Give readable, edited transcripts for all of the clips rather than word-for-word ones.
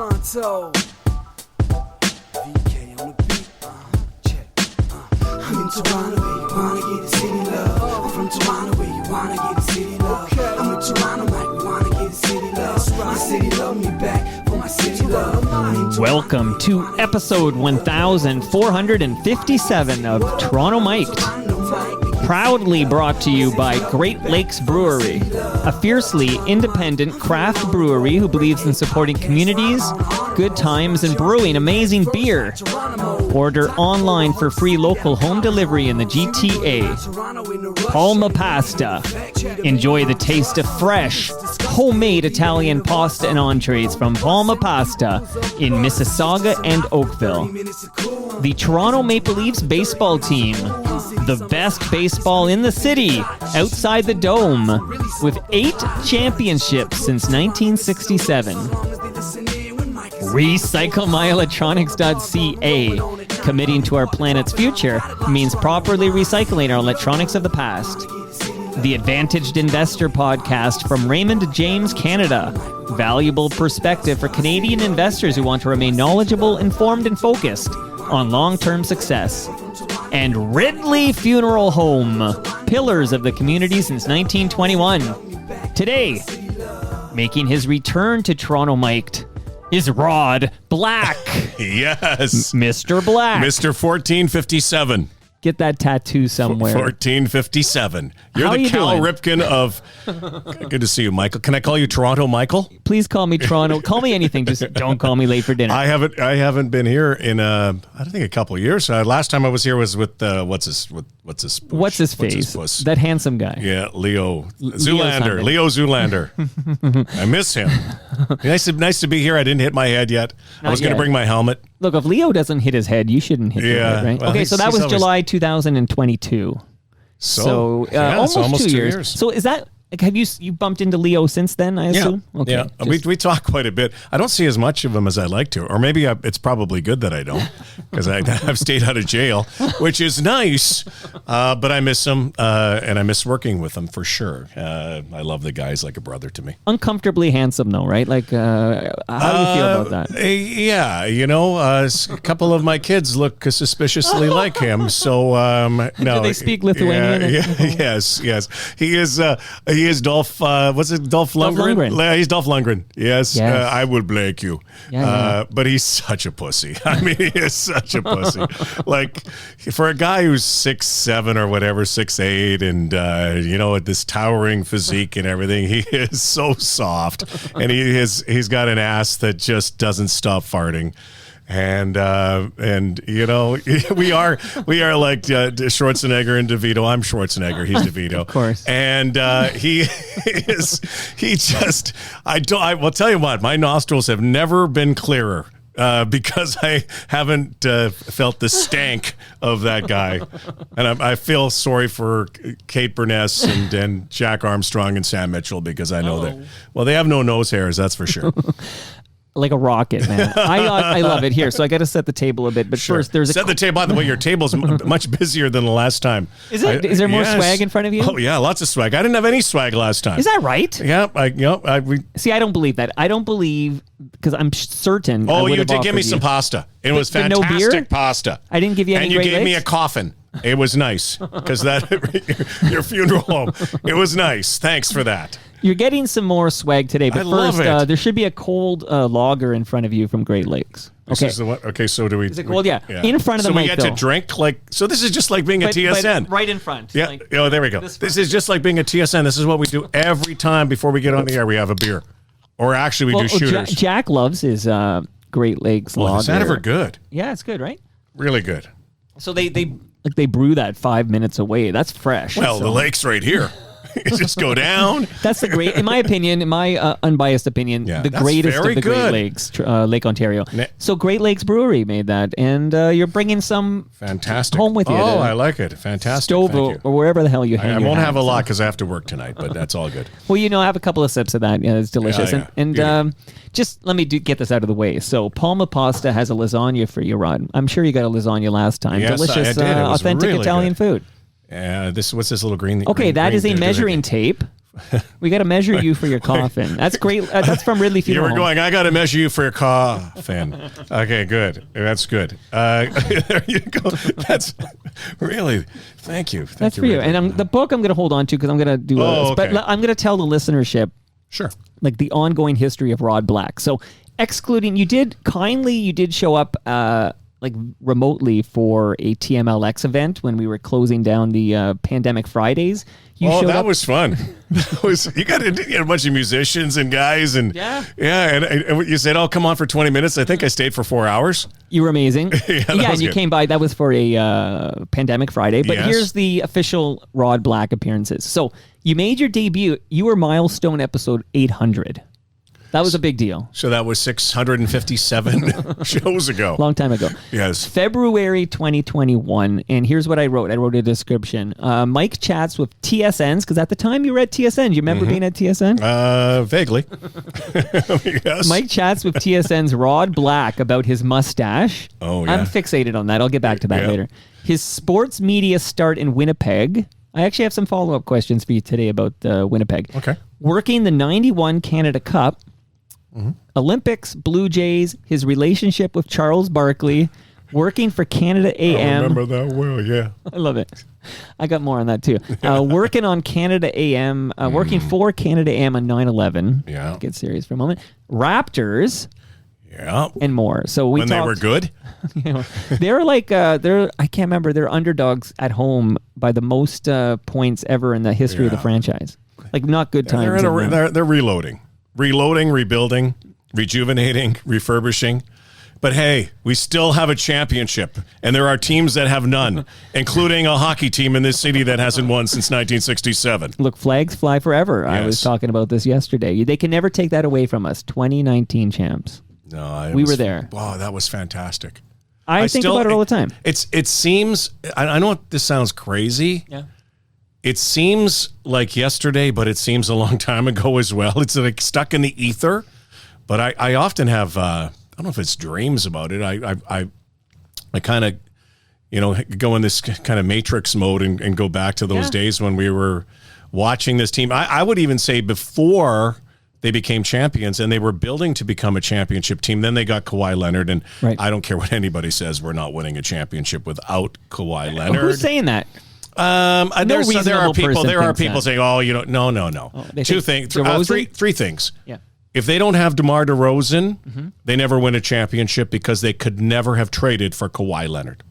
Toronto. VK on the beat. Check. I'm in Toronto where you wanna get the city love. I'm from Toronto where you wanna get the city love. I'm in Toronto like we wanna get the city love. My city love me back for my city love. Welcome to episode 1457 of Toronto Mic'd. Proudly brought to you by Great Lakes Brewery, a fiercely independent craft brewery who believes in supporting communities, good times, and brewing amazing beer. Order online for free local home delivery in the GTA. Palma Pasta. Enjoy the taste of fresh, homemade Italian pasta and entrees from Palma Pasta in Mississauga and Oakville. The Toronto Maple Leafs baseball team. The best baseball in the city, outside the Dome, with 8 championships since 1967. RecycleMyElectronics.ca. Committing to our planet's future means properly recycling our electronics of the past. The Advantaged Investor podcast from Raymond James Canada. Valuable perspective for Canadian investors who want to remain knowledgeable, informed, and focused on long-term success. And Ridley Funeral Home, pillars of the community since 1921. Today, making his return to Toronto Mic'd, is Rod Black. Yes. Mr. Black. Mr. 1457. Get that tattoo somewhere. 1457. You're How the you Cal doing? Ripken of... Good to see you, Michael. Can I call you Toronto Michael? Please call me Toronto. Call me anything. Just don't call me late for dinner. I haven't been here in I think a couple of years. Last time I was here was with what's his face? puss? That handsome guy. Yeah, Leo something. Zoolander. I miss him. Nice to be here. I didn't hit my head yet. I was going to bring my helmet. Look, if Leo doesn't hit his head, you shouldn't hit your head, right? Well, okay, so that was July 2022. So almost 2 years. So is that... Have you bumped into Leo since then, I assume? Yeah, okay, yeah. We talk quite a bit. I don't see as much of him as I'd like to. Or maybe it's probably good that I don't, because I've stayed out of jail, which is nice. But I miss him, and I miss working with him for sure. I love the guy. He's like a brother to me. Uncomfortably handsome, though, right? Like, how do you feel about that? Yeah, a couple of my kids look suspiciously like him. So, no. Do they speak Lithuanian? Yes. He is Dolph, what's it, Dolph Lundgren? He's Dolph Lundgren. Yes. I would break you. But he's such a pussy. I mean, he is such a pussy. Like, for a guy who's 6'7" or whatever, 6'8", and, with this towering physique and everything, he is so soft. And he's got an ass that just doesn't stop farting. And we are like Schwarzenegger and DeVito. I'm Schwarzenegger. He's DeVito. Of course. And I will tell you what, my nostrils have never been clearer. Because I haven't felt the stank of that guy. And I feel sorry for Kate Burness and Jack Armstrong and Sam Mitchell, because I know they have no nose hairs, that's for sure. Like a rocket, man. I love it. Here, so I got to set the table a bit. But sure. First, there's the table. By the way, your table's much busier than the last time. Is it? Is there more swag in front of you? Oh yeah, lots of swag. I didn't have any swag last time. Is that right? Yeah. See, I don't believe that. I don't believe, because I'm certain. Oh, you did give me some pasta. It was fantastic no beer? pasta. I didn't give you any. And you gave me a coffin. It was nice, because your funeral home. It was nice. Thanks for that. You're getting some more swag today, but love first, it. There should be a cold lager in front of you from Great Lakes. Okay. This is the one. Okay, so do we? Is it cold? Yeah. In front of the mic, So we get to drink so this is just like being a TSN. But right in front. Yeah. Like, there we go. This is just like being a TSN. This is what we do every time before we get on the air. We have a beer, or actually we do shooters. Jack loves his Great Lakes lager. Is that ever good? Yeah, it's good, right? Really good. So they brew that 5 minutes away. That's fresh. Well, the lake's right here. You just go down. That's the great, in my opinion, in my unbiased opinion, the greatest of the Great Lakes, Lake Ontario. So Great Lakes Brewery made that, and you're bringing some fantastic home with you. Oh, I like it. Fantastic. Stove or wherever the hell you hang. I won't have a lot because I have to work tonight, but that's all good. Well, I have a couple of sips of that. Yeah, it's delicious. Yeah. And just let me get this out of the way. So Palma Pasta has a lasagna for you, Rod. I'm sure you got a lasagna last time. Yes, delicious, I did. It was authentic really Italian good. food. What's this little green? Okay, that is a measuring tape We got to measure you for your coffin. That's great. That's from Ridley Funeral You were going, I got to measure you for your coffin. Okay, good. That's good. There you go. That's really, thank you. That's for you. And the book I'm going to hold on to because I'm going to do but I'm going to tell the listenership. Sure. Like the ongoing history of Rod Black. So excluding, you did show up like remotely for a TMLX event when we were closing down the Pandemic Fridays. That was fun. You got a bunch of musicians and guys and and you said, "Oh, come on for 20 minutes." I think I stayed for 4 hours. You were amazing. And you came by. That was for a Pandemic Friday. But here's the official Rod Black appearances. So you made your debut. You were milestone episode 800. That was a big deal. So that was 657 shows ago. Long time ago. Yes. February 2021. And here's what I wrote. I wrote a description. Mike chats with TSNs, because at the time you were at TSN. You remember being at TSN? Vaguely. Yes. Mike chats with TSN's Rod Black about his mustache. Oh, yeah. I'm fixated on that. I'll get back to that later. His sports media start in Winnipeg. I actually have some follow-up questions for you today about Winnipeg. Okay. Working the 91 Canada Cup. Olympics, Blue Jays, his relationship with Charles Barkley, working for Canada AM. I remember that well, yeah. I love it. I got more on that too. Working on Canada AM, working for Canada AM on 9/11. Yeah. Get serious for a moment. Raptors. Yeah. And more. So when they were good. They're like I can't remember. They're underdogs at home by the most points ever in the history of the franchise. Like not good times. They're reloading. Reloading, rebuilding, rejuvenating, refurbishing. But hey, we still have a championship, and there are teams that have none, including a hockey team in this city that hasn't won since 1967. Look, flags fly forever. Yes. I was talking about this yesterday. They can never take that away from us. 2019 champs. No, we were there. Wow, that was fantastic. I think about it all the time. It seems, I know this sounds crazy. Yeah. It seems like yesterday, but it seems a long time ago as well. It's like stuck in the ether. But I often have, I don't know if it's dreams about it. I kind of, go in this kind of matrix mode and go back to those days when we were watching this team. I would even say before they became champions and they were building to become a championship team. Then they got Kawhi Leonard. And I don't care what anybody says, we're not winning a championip without Kawhi Leonard. Who's saying that? There are people saying, no. Two things, three things. Yeah. If they don't have DeMar DeRozan, they never win a championship because they could never have traded for Kawhi Leonard.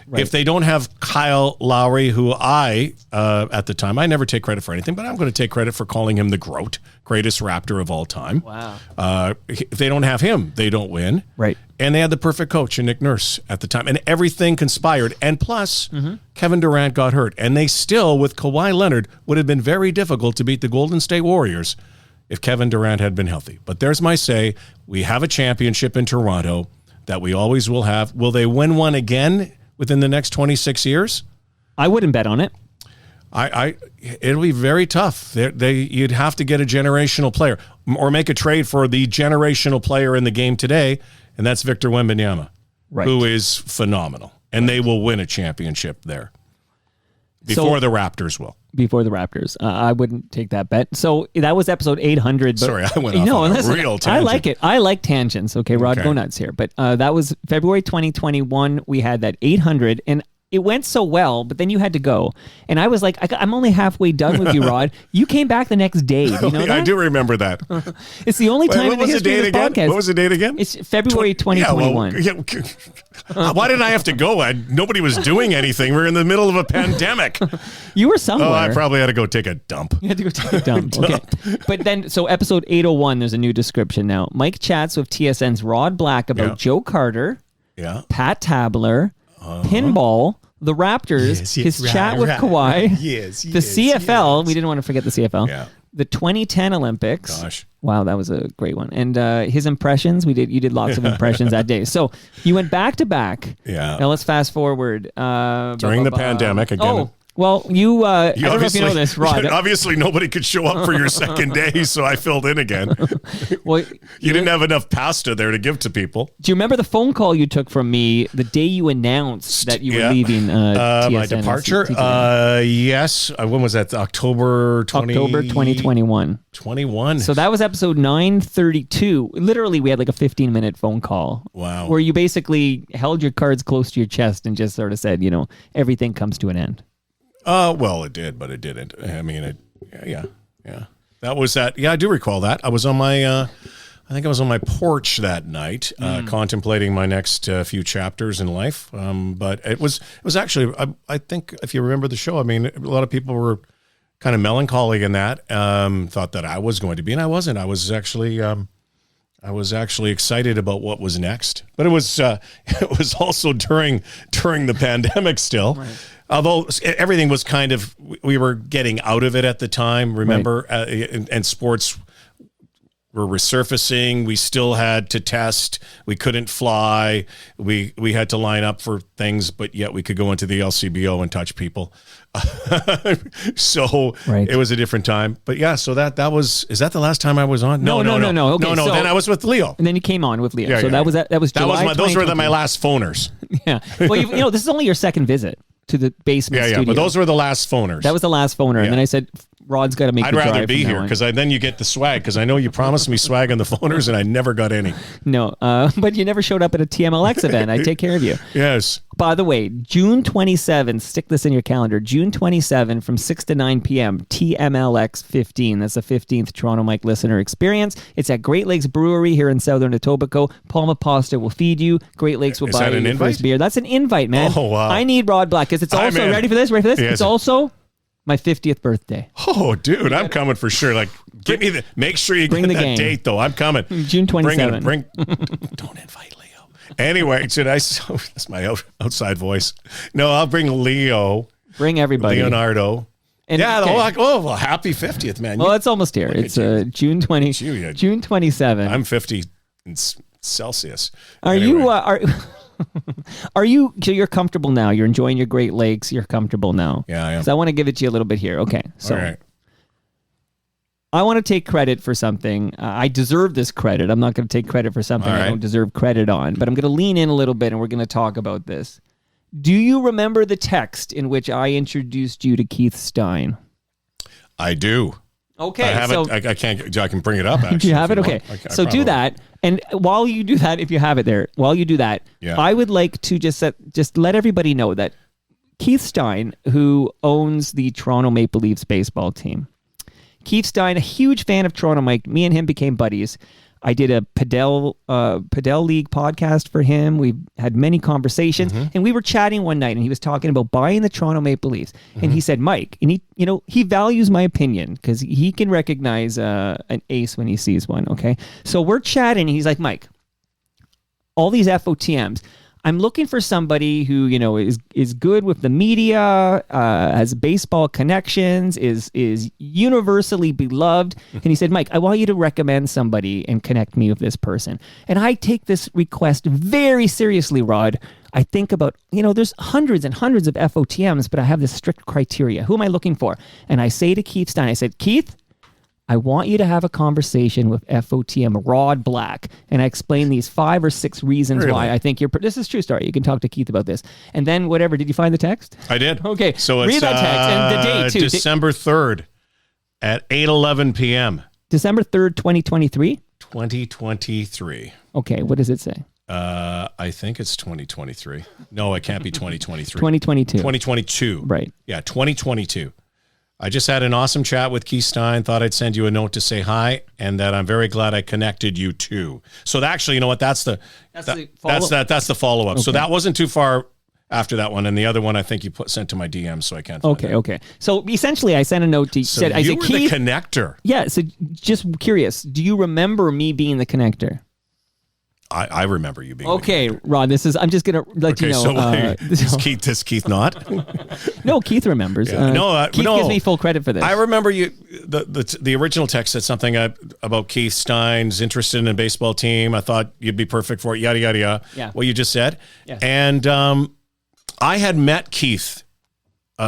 Right. If they don't have Kyle Lowry, who at the time, I never take credit for anything, but I'm going to take credit for calling him the GOAT, greatest Raptor of all time. Wow. If they don't have him, they don't win. Right. And they had the perfect coach in Nick Nurse at the time. And everything conspired. And plus, Kevin Durant got hurt. And they still, with Kawhi Leonard, would have been very difficult to beat the Golden State Warriors if Kevin Durant had been healthy. But there's my say. We have a championship in Toronto that we always will have. Will they win one again within the next 26 years? I wouldn't bet on it. It'll be very tough. You'd have to get a generational player or make a trade for the generational player in the game today, and that's Victor Wembanyama, who is phenomenal. And they will win a championship there before the Raptors will. Before the Raptors. I wouldn't take that bet. So that was episode 800. But, sorry, I went off on a real tangent. I like it. I like tangents. Okay, Rod, go nuts here. But that was February 2021. We had that 800, and it went so well, but then you had to go. And I was like, I'm only halfway done with you, Rod. You came back the next day. Do you know that? I do remember that. It's the only time in the history of the podcast. What was the date again? It's February 2021. Why did I have to go? Nobody was doing anything. We were in the middle of a pandemic. You were somewhere. Oh, I probably had to go take a dump. You had to go take a dump. Okay. But then, so episode 801, there's a new description now. Mike chats with TSN's Rod Black about Joe Carter, Pat Tabler, pinball, the Raptors, his chat with Kawhi, the CFL. We didn't want to forget the CFL. Yeah. The 2010 Olympics. Gosh. Wow, that was a great one. And his impressions, you did lots of impressions that day. So you went back to back. Yeah. Now let's fast forward. During the pandemic again. Well, I don't know if you know this, Rod. Obviously, nobody could show up for your second day, so I filled in again. Well, you didn't have enough pasta there to give to people. Do you remember the phone call you took from me the day you announced that you were leaving TSN? My departure? Yes. When was that? October 2021. 21. So that was episode 932. Literally, we had like a 15-minute phone call. Wow. Where you basically held your cards close to your chest and just sort of said, everything comes to an end. Well, it did, but it didn't. I mean, yeah. That was that. Yeah, I do recall that. I was on my, I think I was on my porch that night, contemplating my next few chapters in life. But it was actually, I think if you remember the show, I mean, a lot of people were kind of melancholy in that, thought that I was going to be, and I wasn't. I was actually excited about what was next. But it was also during the pandemic still. Right. Although everything was kind of, we were getting out of it at the time, remember? Right. And sports were resurfacing. We still had to test. We couldn't fly. We had to line up for things, but yet we could go into the LCBO and touch people. So It was a different time. But yeah, so is that the last time I was on? No. Okay, no. Then I was with Leo. And then you came on with Leo. Yeah, so that was July. Those were my last phoners. Yeah. Well, this is only your second visit to the basement studio. But those were the last phoners. That was the last phoner. Yeah. And then I said, Rod's got to make the drive. I'd rather be here because then you get the swag, because I know you promised me swag on the phoners and I never got any. No, but you never showed up at a TMLX event. I take care of you. Yes. By the way, June 27, stick this in your calendar, June 27 from 6 to 9 p.m., TMLX 15. That's the 15th Toronto Mike Listener Experience. It's at Great Lakes Brewery here in Southern Etobicoke. Palma Pasta will feed you. Great Lakes will buy you your first beer. That's an invite, man. Oh, wow. I need Rod Black because it's also, ready for this? Yes. It's also my 50th birthday. Oh, dude, I'm coming for sure. Like, make sure you bring that date, though. I'm coming. June 27. Don't invite Leo. Anyway, that's my outside voice. No, I'll bring Leo. Bring everybody. Leonardo. And well, happy 50th, man. Well, it's almost here. It's June 20. June 27. I'm 50 in Celsius. Are you, so you're comfortable now? You're enjoying your Great Lakes. You're comfortable now. Yeah, I am. So I want to give it to you a little bit here. Okay. So all right. I want to take credit for something. I deserve this credit. I'm not going to take credit for something I don't deserve credit on, but I'm going to lean in a little bit and we're going to talk about this. Do you remember the text in which I introduced you to Keith Stein? I do. Okay. I can bring it up, actually. Do you have it? Okay. So do that. And while you do that, if you have it there, I would like to just let everybody know that Keith Stein, who owns the Toronto Maple Leafs baseball team, Keith Stein, a huge fan of Toronto Mike. Me and him became buddies. I did a Padel League podcast for him. We had many conversations, and we were chatting one night, and he was talking about buying the Toronto Maple Leafs. And he said, Mike, and he values my opinion because he can recognize an ace when he sees one. Okay, so we're chatting, and he's like, Mike, all these FOTMs. I'm looking for somebody who, is good with the media, has baseball connections, is universally beloved. And he said, Mike, I want you to recommend somebody and connect me with this person. And I take this request very seriously, Rod. I think about, there's hundreds and hundreds of FOTMs, but I have this strict criteria. Who am I looking for? And I say to Keith Stein, I said, Keith, I want you to have a conversation with FOTM Rod Black. And I explain these 5 or 6 reasons why I think this is a true story. You can talk to Keith about this. And then whatever, did you find the text? I did. Okay. So read that text and the date too. December 3rd at 8:11 p.m. December 3rd, 2023? 2023. Okay. What does it say? I think it's 2023. No, it can't be 2023. 2022. 2022. Right. Yeah, 2022. I just had an awesome chat with Keith Stein. Thought I'd send you a note to say hi, and that I'm very glad I connected you too. So actually, you know what? That's the follow up. Okay. So that wasn't too far after that one, and the other one I think you sent to my DM, so I can't. Okay. So essentially, I sent a note to. So I said, Keith, the connector. Yeah. So just curious, do you remember me being the connector? I remember you being okay, Rod. I'm just gonna let you know. So does Keith not? No, Keith remembers. Yeah. Keith gives me full credit for this. I remember you. The original text said something about Keith Stein's interested in a baseball team. I thought you'd be perfect for it. Yada yada yada. Yeah. What you just said. Yeah. And I had met Keith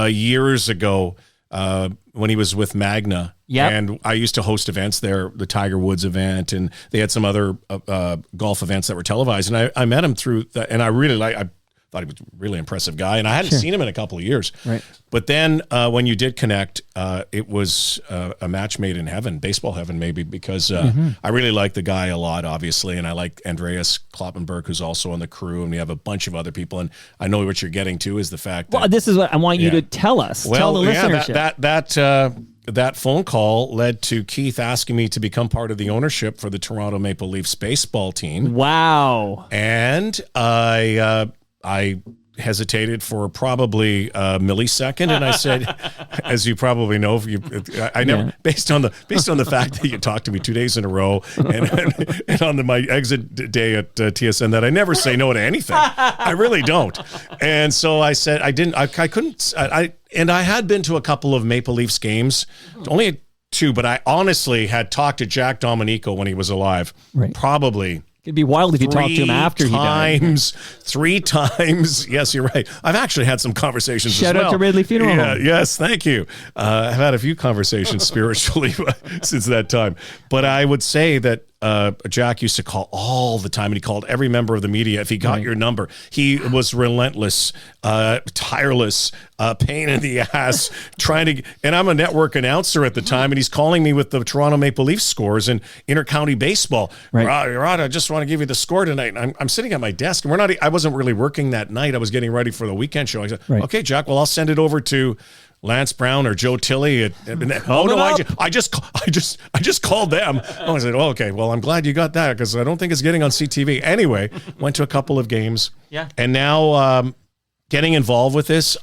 years ago when he was with Magna. Yep. And I used to host events there, the Tiger Woods event, and they had some other golf events that were televised. And I met him through that, and I thought he was a really impressive guy, and I hadn't seen him in a couple of years. Right. But then when you did connect, it was a match made in heaven, baseball heaven maybe, because I really like the guy a lot, obviously, and I like Andreas Kloppenberg, who's also on the crew, and we have a bunch of other people, and I know what you're getting to is the fact that... Well, this is what I want you to tell us. Tell the listenership. That phone call led to Keith asking me to become part of the ownership for the Toronto Maple Leafs baseball team. Wow. And I hesitated for probably a millisecond, and I said, as you probably know, based on the fact that you talked to me 2 days in a row, and on my exit day at TSN, that I never say no to anything. I really don't. And so I said I couldn't. And I had been to a couple of Maple Leafs games, only 2, but I honestly had talked to Jack Dominico when he was alive. Right. Probably. It'd be wild if you talked to him after he died. 3 times. Yes, you're right. I've actually had some conversations Shout as well. out to Ridley Funeral Home. Yes, thank you. I've had a few conversations spiritually since that time. But I would say that Jack used to call all the time, and he called every member of the media if he got your number. He was relentless, tireless, pain in the ass, and I'm a network announcer at the time, and he's calling me with the Toronto Maple Leafs scores and intercounty baseball. Right. Rod, I just want to give you the score tonight. I'm sitting at my desk, and I wasn't really working that night. I was getting ready for the weekend show. I said, okay, Jack, well, I'll send it over to Lance Brown or Joe Tilley. I just called them. I said, oh, okay, well, I'm glad you got that, because I don't think it's getting on CTV. Anyway, went to a couple of games. Yeah. And now getting involved with this,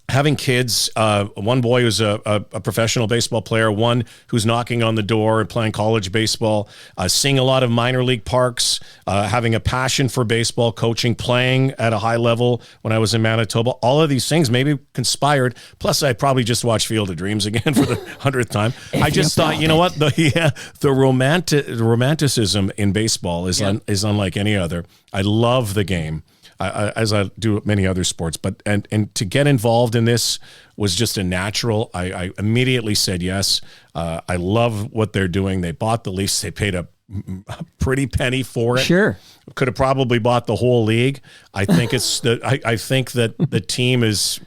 having kids, one boy who's a professional baseball player, one who's knocking on the door and playing college baseball, seeing a lot of minor league parks, having a passion for baseball, coaching, playing at a high level when I was in Manitoba. All of these things maybe conspired. Plus, I probably just watched Field of Dreams again for the 100th time. I just thought, you know what? The romanticism in baseball is unlike any other. I love the game. As I do many other sports, but and to get involved in this was just a natural. I immediately said yes. I love what they're doing. They bought the Leafs. They paid a pretty penny for it. Sure, could have probably bought the whole league. I think I think that the team is.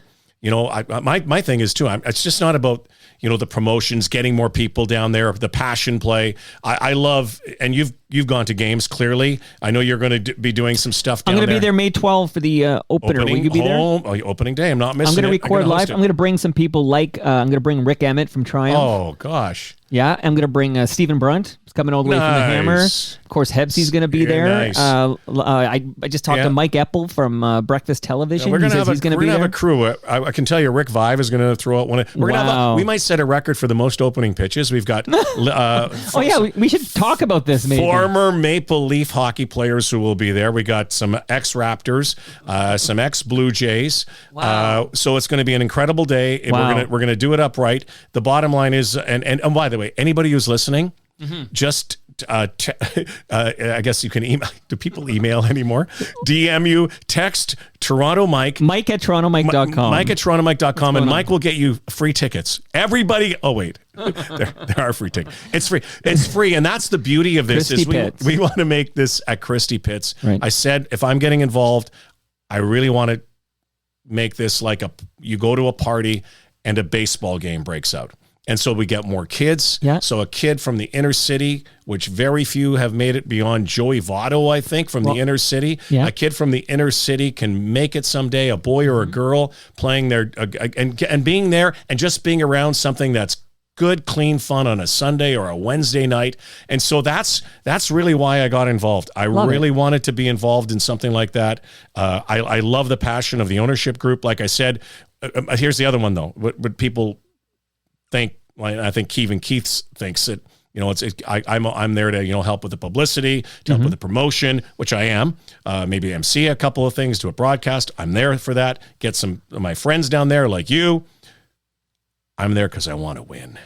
My thing is too. It's just not about the promotions, getting more people down there, the passion play. I love, and you've gone to games clearly. I know you're going to be doing some stuff down there. I'm going to be there May 12th for the opener. Will you be there? Opening day. I'm not missing it. I'm going to record live. I'm going to bring some people like I'm going to bring Rick Emmett from Triumph. Oh gosh. Yeah, I'm going to bring Stephen Brunt. He's coming all the way from the Hammer. Of course, Hebsy's going to be there. Nice. I just talked to Mike Eppel from Breakfast Television. We're going to have a crew. I can tell you, Rick Vive is going to throw out one. We might set a record for the most opening pitches. We've got. We should talk about this. Maybe former Maple Leaf hockey players who will be there. We got some ex-Raptors, some ex-Blue Jays. Wow. So it's going to be an incredible day. Wow. We're going to do it upright. The bottom line is, and by the way, anybody who's listening, just I guess you can email. Do people email anymore? DM you, text Toronto Mike. Mike at TorontoMike.com. Mike at TorontoMike.com, and Mike will get you free tickets. Everybody. Oh wait, there are free tickets. It's free. It's free, and that's the beauty of this. We want to make this at Christie Pitts. Right. I said if I'm getting involved, I really want to make this like you go to a party and a baseball game breaks out. And so we get more kids. Yeah. So a kid from the inner city, which very few have made it beyond Joey Votto, I think, from the inner city. Yeah. A kid from the inner city can make it someday, a boy or a girl playing there and being there and just being around something that's good, clean fun on a Sunday or a Wednesday night. And so that's really why I got involved. I really wanted to be involved in something like that. I love the passion of the ownership group. Like I said, here's the other one, though. What people think, I think Keith thinks that, I'm there to, help with the publicity, to help with the promotion, which I am. Maybe MC a couple of things, do a broadcast. I'm there for that. Get some of my friends down there like you. I'm there because I want to win.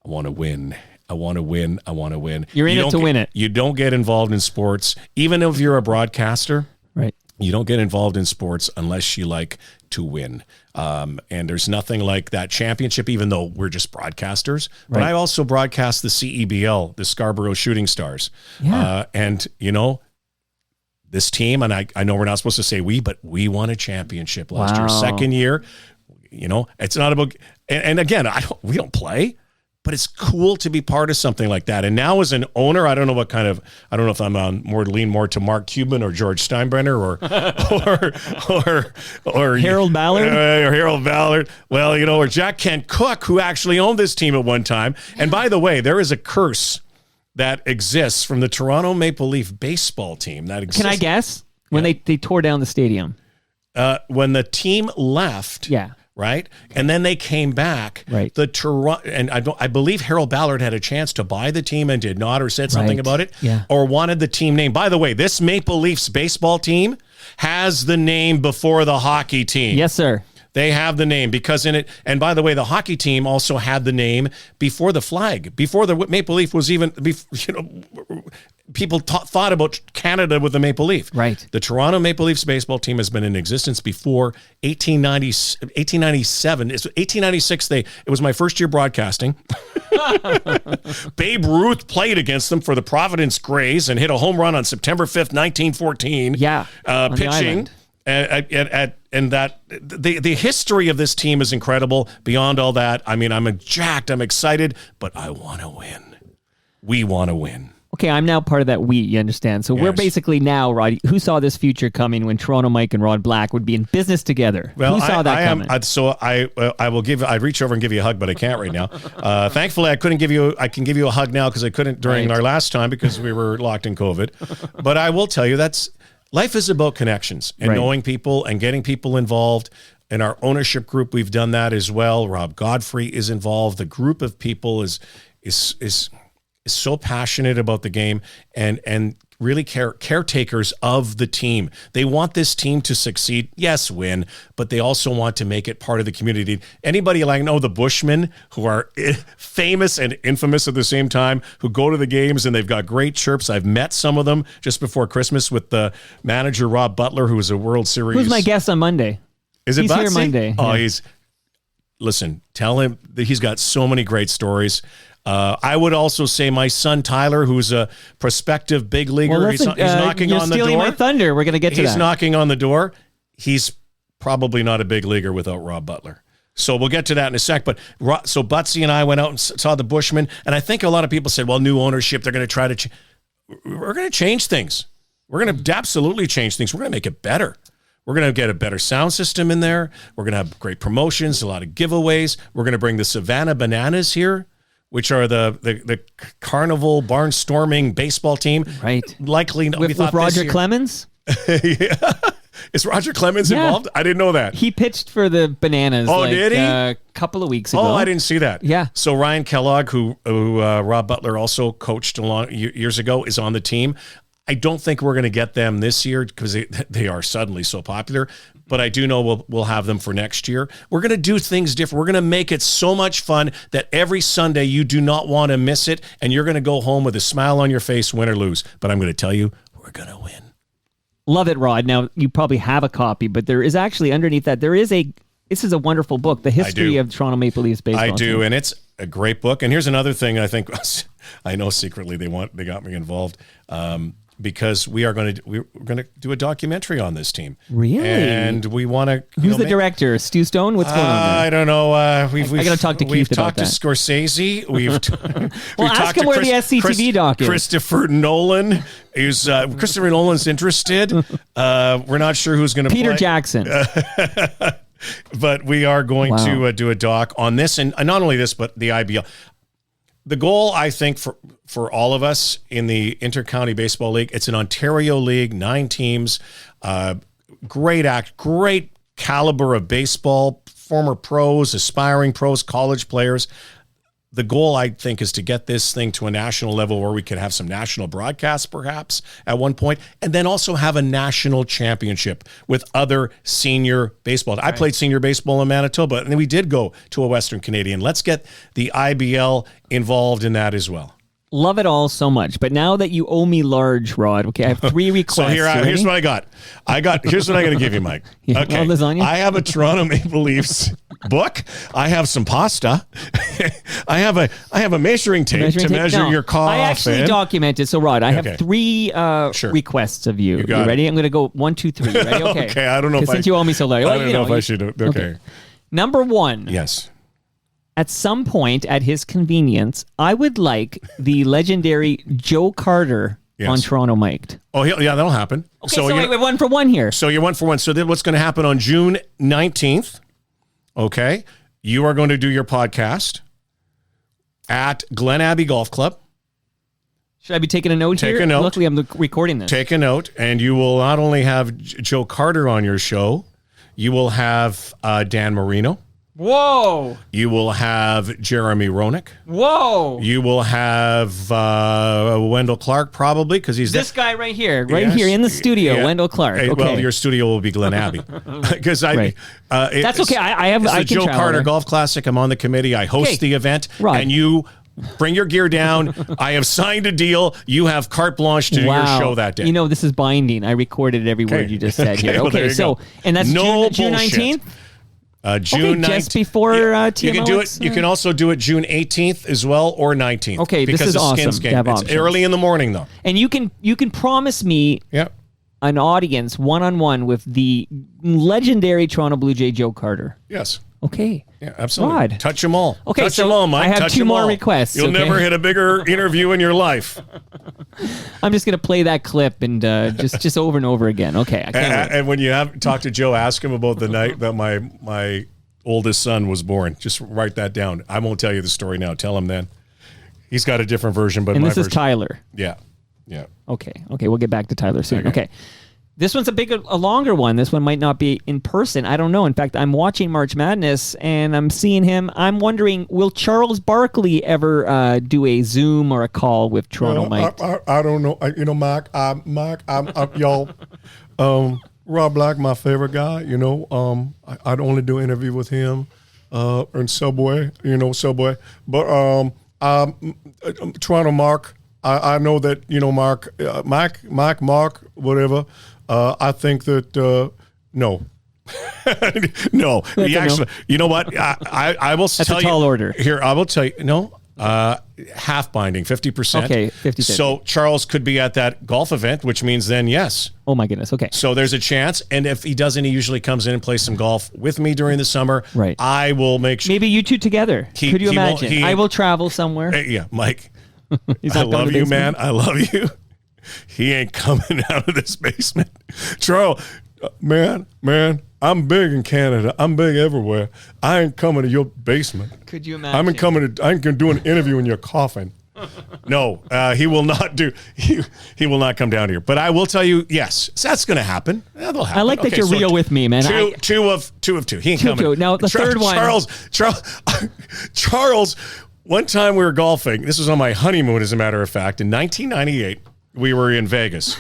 I want to win. I want to win. I want to win. You're in it to win it. You don't get involved in sports, even if you're a broadcaster. Right. You don't get involved in sports unless you like to win. And there's nothing like that championship, even though we're just broadcasters. But I also broadcast the CEBL, the Scarborough Shooting Stars. Yeah. And, you know, this team, and I know we're not supposed to say we, but we won a championship last year. Second year, you know, it's not about, and again, we don't play. But it's cool to be part of something like that. And now as an owner, I don't know if I'm on lean more to Mark Cuban or George Steinbrenner or Harold Ballard. Or Harold Ballard. Well, you know, or Jack Kent Cook, who actually owned this team at one time. And by the way, there is a curse that exists from the Toronto Maple Leaf baseball team that exists. Can I guess? When they tore down the stadium. When the team left. Yeah. Right, and then they came back. Right, the Toronto, and I believe Harold Ballard had a chance to buy the team and did not, or said something about it, or wanted the team name. By the way, this Maple Leafs baseball team has the name before the hockey team. Yes, sir. They have the name because in it, and by the way, the hockey team also had the name before the flag, before the Maple Leaf was even, you know, people thought about Canada with the Maple Leaf. Right. The Toronto Maple Leafs baseball team has been in existence before 1897. It's 1896. It was my first year broadcasting. Babe Ruth played against them for the Providence Grays and hit a home run on September 5th, 1914. Yeah. Pitching. And that the history of this team is incredible. Beyond all that, I mean, I'm excited, but I want to win. We want to win. Okay, I'm now part of that we, you understand? So we're basically now, Rod, who saw this future coming when Toronto Mike and Rod Black would be in business together? Well, who saw that coming? I'd reach over and give you a hug, but I can't right now. Thankfully, I can give you a hug now because I couldn't during our last time because we were locked in COVID. But I will tell you life is about connections and knowing people and getting people involved. In our ownership group, we've done that as well. Rob Godfrey is involved. The group of people is so passionate about the game and really caretakers of the team. They want this team to succeed, yes, win, but they also want to make it part of the community. Anybody the Bushmen, who are famous and infamous at the same time, who go to the games and they've got great chirps. I've met some of them just before Christmas with the manager, Rob Butler, who was a World Series. Who's my guest on Monday? Is it He's Butsy? Here Monday. Oh, yeah. Listen, tell him that he's got so many great stories. I would also say my son Tyler, who's a prospective big leaguer, well, listen, he's knocking on the door. You're stealing my thunder. We're going to get to that. He's knocking on the door. He's probably not a big leaguer without Rob Butler. So we'll get to that in a sec. But so Butsy and I went out and saw the Bushmen, and I think a lot of people said, well, new ownership, they're going to try to we're going to change things. We're going to absolutely change things. We're going to make it better. We're going to get a better sound system in there. We're going to have great promotions, a lot of giveaways. We're going to bring the Savannah Bananas here, which are the carnival barnstorming baseball team. Right. Likely with Roger Clemens? Yeah. Is Roger Clemens involved? I didn't know that. He pitched for the Bananas did he? A couple of weeks ago. Oh, I didn't see that. Yeah. So Ryan Kellogg, who Rob Butler also coached years ago, is on the team. I don't think we're going to get them this year because they are suddenly so popular, but I do know we'll have them for next year. We're going to do things different. We're going to make it so much fun that every Sunday you do not want to miss it, and you're going to go home with a smile on your face, win or lose. But I'm going to tell you, we're going to win. Love it, Rod. Now, you probably have a copy, but there is actually underneath that, this is a wonderful book, The History of Toronto Maple Leafs Baseball. I do, and it's a great book. And here's another thing I think, I know secretly they got me involved. Because we're going to do a documentary on this team. Really? And we want to. Who's the director? Stu Stone? What's going on there? I don't know. I got to talk to Keith about that. We've talked to Scorsese. Well, ask him where the SCTV doc is. Christopher Nolan. Christopher Nolan's interested. We're not sure who's going to play. Peter Jackson. But we are going to do a doc on this, and not only this, but the IBL. The goal, I think, for all of us in the Intercounty Baseball League, it's an Ontario league, 9 teams, great caliber of baseball, former pros, aspiring pros, college players. The goal, I think, is to get this thing to a national level where we could have some national broadcasts perhaps at one point, and then also have a national championship with other senior baseball. Right. I played senior baseball in Manitoba, and then we did go to a Western Canadian. Let's get the IBL involved in that as well. Love it all so much. But now that you owe me large, Rod, okay, I have 3 requests. So here's what I got. Here's what I got to give you, Mike. Yeah, okay. lasagna? I have a Toronto Maple Leafs book. I have some pasta. I have a measuring tape to measure your coffin. I actually documented. So, Rod, I have 3 requests of you. You ready? I'm going to go 1, 2, 3. Ready? Okay. Okay. I don't know if since you owe me so large. I don't know if I should. Okay. Number 1. Yes. At some point, at his convenience, I would like the legendary Joe Carter on Toronto Mic'd. Oh, yeah, that'll happen. Okay, so wait, 1 for 1 here. So you're 1 for 1. So then what's going to happen on June 19th, okay, you are going to do your podcast at Glen Abbey Golf Club. Should I be taking a note here? Take a note. Luckily, I'm recording this. Take a note, and you will not only have Joe Carter on your show, you will have Dan Marino. Whoa. You will have Jeremy Roenick. Whoa. You will have Wendell Clark, probably, because he's this guy right here in the studio, Wendell Clark. Okay. Well, your studio will be Glen Abbey. Because that's okay. I it's the the Joe Carter Golf Classic. I'm on the committee. I host the event, and you bring your gear down. I have signed a deal. You have carte blanche to do your show that day. You know, this is binding. I recorded every word you just said here. Okay, well, and that's June 19th? June 19th. Just before TMO. You can do it. You can also do it June 18th as well, or 19th. Okay, this is awesome. It's early in the morning, though. And you can promise me an audience one-on-one with the legendary Toronto Blue Jay Joe Carter. Yes. Okay. Yeah, absolutely. Rod. Touch them all. Okay, touch them all, Mike. I have 2 more requests. You'll never hit a bigger interview in your life. I'm just gonna play that clip and just over and over again. Okay. I can't wait. And when you have talked to Joe, ask him about the night that my oldest son was born. Just write that down. I won't tell you the story now. Tell him then. He's got a different version, but and my this is version. Tyler. Yeah. Okay. We'll get back to Tyler soon. Okay. This one's a longer one. This one might not be in person. I don't know. In fact, I'm watching March Madness and I'm seeing him. I'm wondering, will Charles Barkley ever do a Zoom or a call with Toronto Mike? I don't know. Mark, y'all. Rob Black, my favorite guy. I'd only do an interview with him in Subway. Subway. But Toronto Mark. I know that Mark, whatever. I think that no. No, actually, you know what? I will tell you. That's a tall order. Here, I will tell you. No, half binding, 50%. Okay, 50%. So Charles could be at that golf event, which means then yes. Oh my goodness. Okay. So there's a chance, and if he doesn't, he usually comes in and plays some golf with me during the summer. Right. I will make sure. Maybe you two together. Could you imagine? I will travel somewhere. Yeah, Mike. I love you, man. I love you. He ain't coming out of this basement. Charles, man, I'm big in Canada. I'm big everywhere. I ain't coming to your basement. Could you imagine? I ain't gonna do an interview in your coffin. No, he will not do. He will not come down here. But I will tell you, yes, that's going to happen. That'll happen. I like that you're real with me, man. Two of two. He ain't coming. Now the third one, Charles. One time we were golfing. This was on my honeymoon, as a matter of fact, in 1998. We were in Vegas.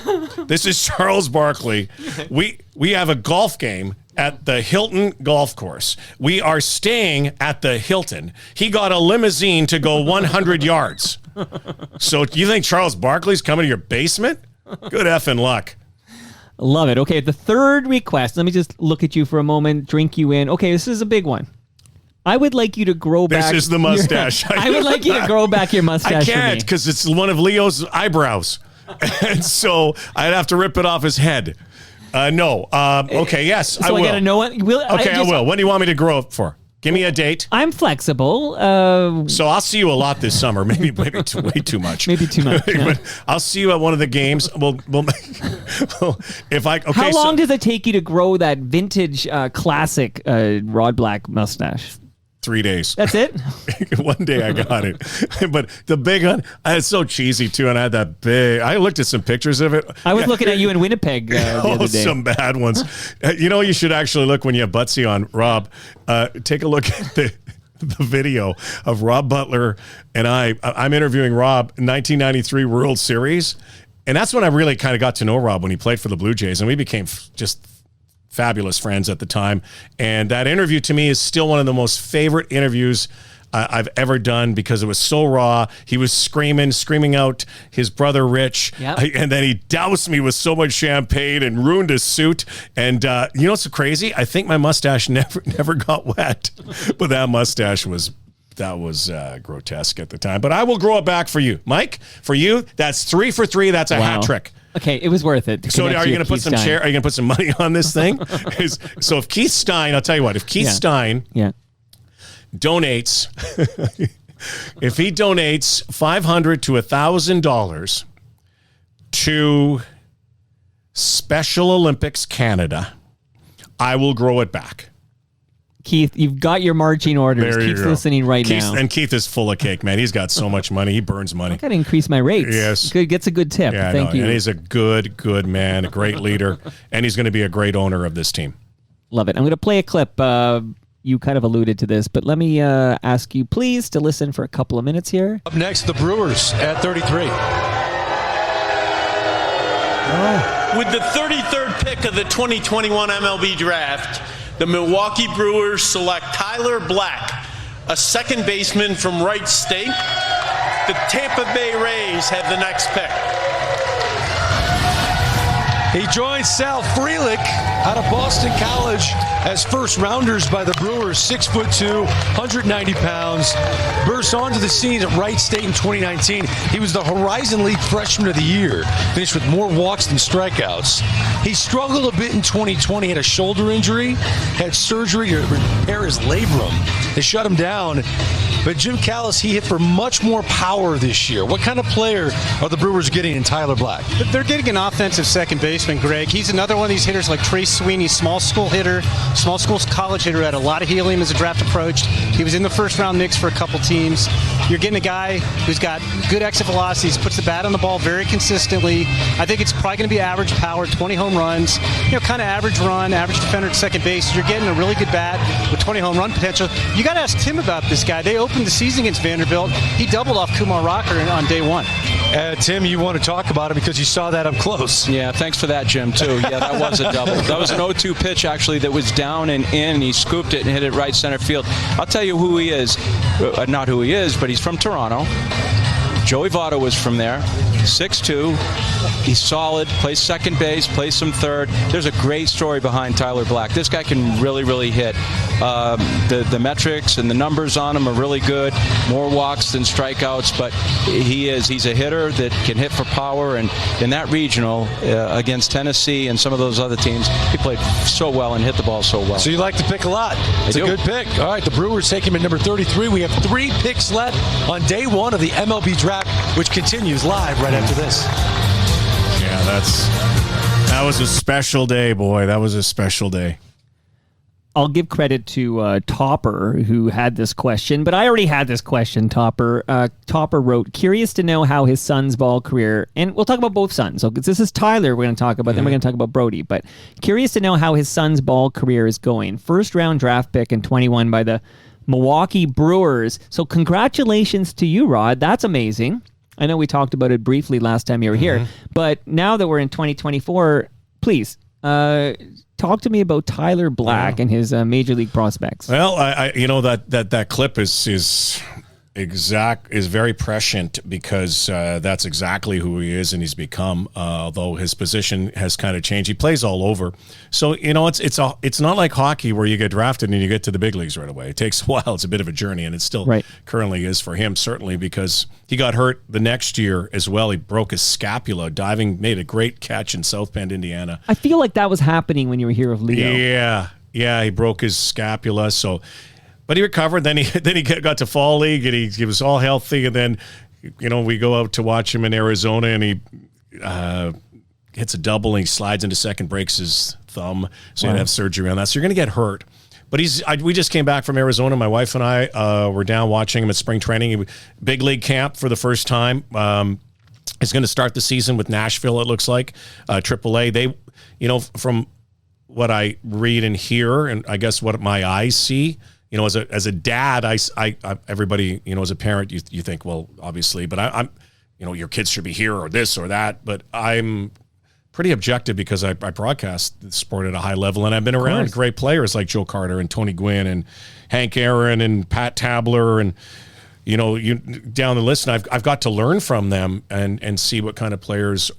This is Charles Barkley. We have a golf game at the Hilton Golf Course. We are staying at the Hilton. He got a limousine to go 100 yards. So you think Charles Barkley's coming to your basement? Good effing luck. Love it. Okay, the third request. Let me just look at you for a moment, drink you in. Okay, this is a big one. I would like you to grow back. This is the mustache. I would like you to grow back your mustache. I can't because it's one of Leo's eyebrows. And so I'd have to rip it off his head. No. Okay, yes, so I will. I got to know it. I will. When do you want me to grow up for? Give me a date. I'm flexible. So I'll see you a lot this summer. Maybe way too much. Maybe too much. Yeah. But I'll see you at one of the games. How long does it take you to grow that vintage classic Rod Black mustache? 3 days. That's it? One day I got it. But the big one, it's so cheesy too. And I had that big, I looked at some pictures of it. I was looking at you in Winnipeg the other day. Some bad ones. You should actually look when you have Butsy on, Rob. Take a look at the video of Rob Butler and I'm interviewing Rob in 1993 World Series. And that's when I really kind of got to know Rob when he played for the Blue Jays. And we became just fabulous friends at the time. And that interview to me is still one of the most favorite interviews I've ever done because it was so raw. He was screaming out his brother Rich, and then he doused me with so much champagne and ruined his suit. And you know what's so crazy? I think my mustache never got wet, but that mustache was grotesque at the time. But I will grow it back for you, Mike. For you, that's 3 for 3. That's a hat trick. Okay, it was worth it. So are you going to put some Are you going to put some money on this thing? So if Keith Stein, I'll tell you what, if Keith Stein donates, if he donates $500 to $1,000 to Special Olympics Canada, I will grow it back. Keith, you've got your marching orders. Keith's listening right now. And Keith is full of cake, man. He's got so much money. He burns money. I got to increase my rates. Yes. Gets a good tip. Yeah, Thank you. And he's a good man, a great leader, and he's going to be a great owner of this team. Love it. I'm going to play a clip. You kind of alluded to this, but let me ask you, please, to listen for a couple of minutes here. Up next, the Brewers at 33. With the 33rd pick of the 2021 MLB Draft, the Milwaukee Brewers select Tyler Black, a second baseman from Wright State. The Tampa Bay Rays have the next pick. He joins Sal Frelick out of Boston College as first rounders by the Brewers. 6'2", 190 pounds. Burst onto the scene at Wright State in 2019. He was the Horizon League Freshman of the Year. Finished with more walks than strikeouts. He struggled a bit in 2020. Had a shoulder injury. Had surgery to repair his labrum. They shut him down. But Jim Callis, he hit for much more power this year. What kind of player are the Brewers getting in Tyler Black? They're getting an offensive second baseman, Greg. He's another one of these hitters like Trace Sweeney, small school hitter, small school college hitter, had a lot of helium as the draft approached. He was in the first round mix for a couple teams. You're getting a guy who's got good exit velocities, puts the bat on the ball very consistently. I think it's probably going to be average power, 20 home runs, kind of average run, average defender at second base. You're getting a really good bat with 20 home run potential. You got to ask Tim about this guy. They opened the season against Vanderbilt. He doubled off Kumar Rocker on day one. Tim, you want to talk about it because you saw that up close. Yeah, thanks for that, Jim, too. Yeah, that was a double. That was an 0-2 pitch, actually, that was down and in. He scooped it and hit it right center field. I'll tell you who he is. Not who he is, but he's from Toronto. Joey Votto was from there. 6'2". He's solid, plays second base, plays some third. There's a great story behind Tyler Black. This guy can really hit. The metrics and the numbers on him are really good. More walks than strikeouts, but he's a hitter that can hit for power. And in that regional against Tennessee and some of those other teams, he played so well and hit the ball so well. So you like the pick a lot. It's a good pick. All right, the Brewers take him at number 33. We have 3 picks left on day 1 of the MLB Draft, which continues live right after this. Yeah, that was a special day, boy. That was a special day. I'll give credit to Topper, who had this question, but I already had this question, Topper. Topper wrote, curious to know how his son's ball career, and we'll talk about both sons. So this is Tyler we're going to talk about, then we're going to talk about Brody, but curious to know how his son's ball career is going. First round draft pick in 21 by the Milwaukee Brewers. So congratulations to you, Rod. That's amazing. I know we talked about it briefly last time you were here, but now that we're in 2024, please talk to me about Tyler Black and his major league prospects. Well, I that clip is very prescient because that's exactly who he is and he's become. Although his position has kind of changed, he plays all over. So it's not like hockey where you get drafted and you get to the big leagues right away. It takes a while. It's a bit of a journey, and it still currently is for him, certainly because he got hurt the next year as well. He broke his scapula diving, made a great catch in South Bend, Indiana. I feel like that was happening when you were here with Leo. Yeah, he broke his scapula, so. But he recovered. Then he got to fall league and he was all healthy. And then, we go out to watch him in Arizona and he hits a double and he slides into second, breaks his thumb. So he had to have surgery on that. So you're going to get hurt. But we just came back from Arizona. My wife and I were down watching him at spring training. Big league camp for the first time. He's going to start the season with Nashville, it looks like. AAA. They, from what I read and hear, and I guess what my eyes see, as a dad, I everybody, as a parent, you think, well, obviously, but I'm, your kids should be here or this or that. But I'm pretty objective because I broadcast the sport at a high level, and I've been around great players like Joe Carter and Tony Gwynn and Hank Aaron and Pat Tabler and you down the list, and I've got to learn from them and see what kind of players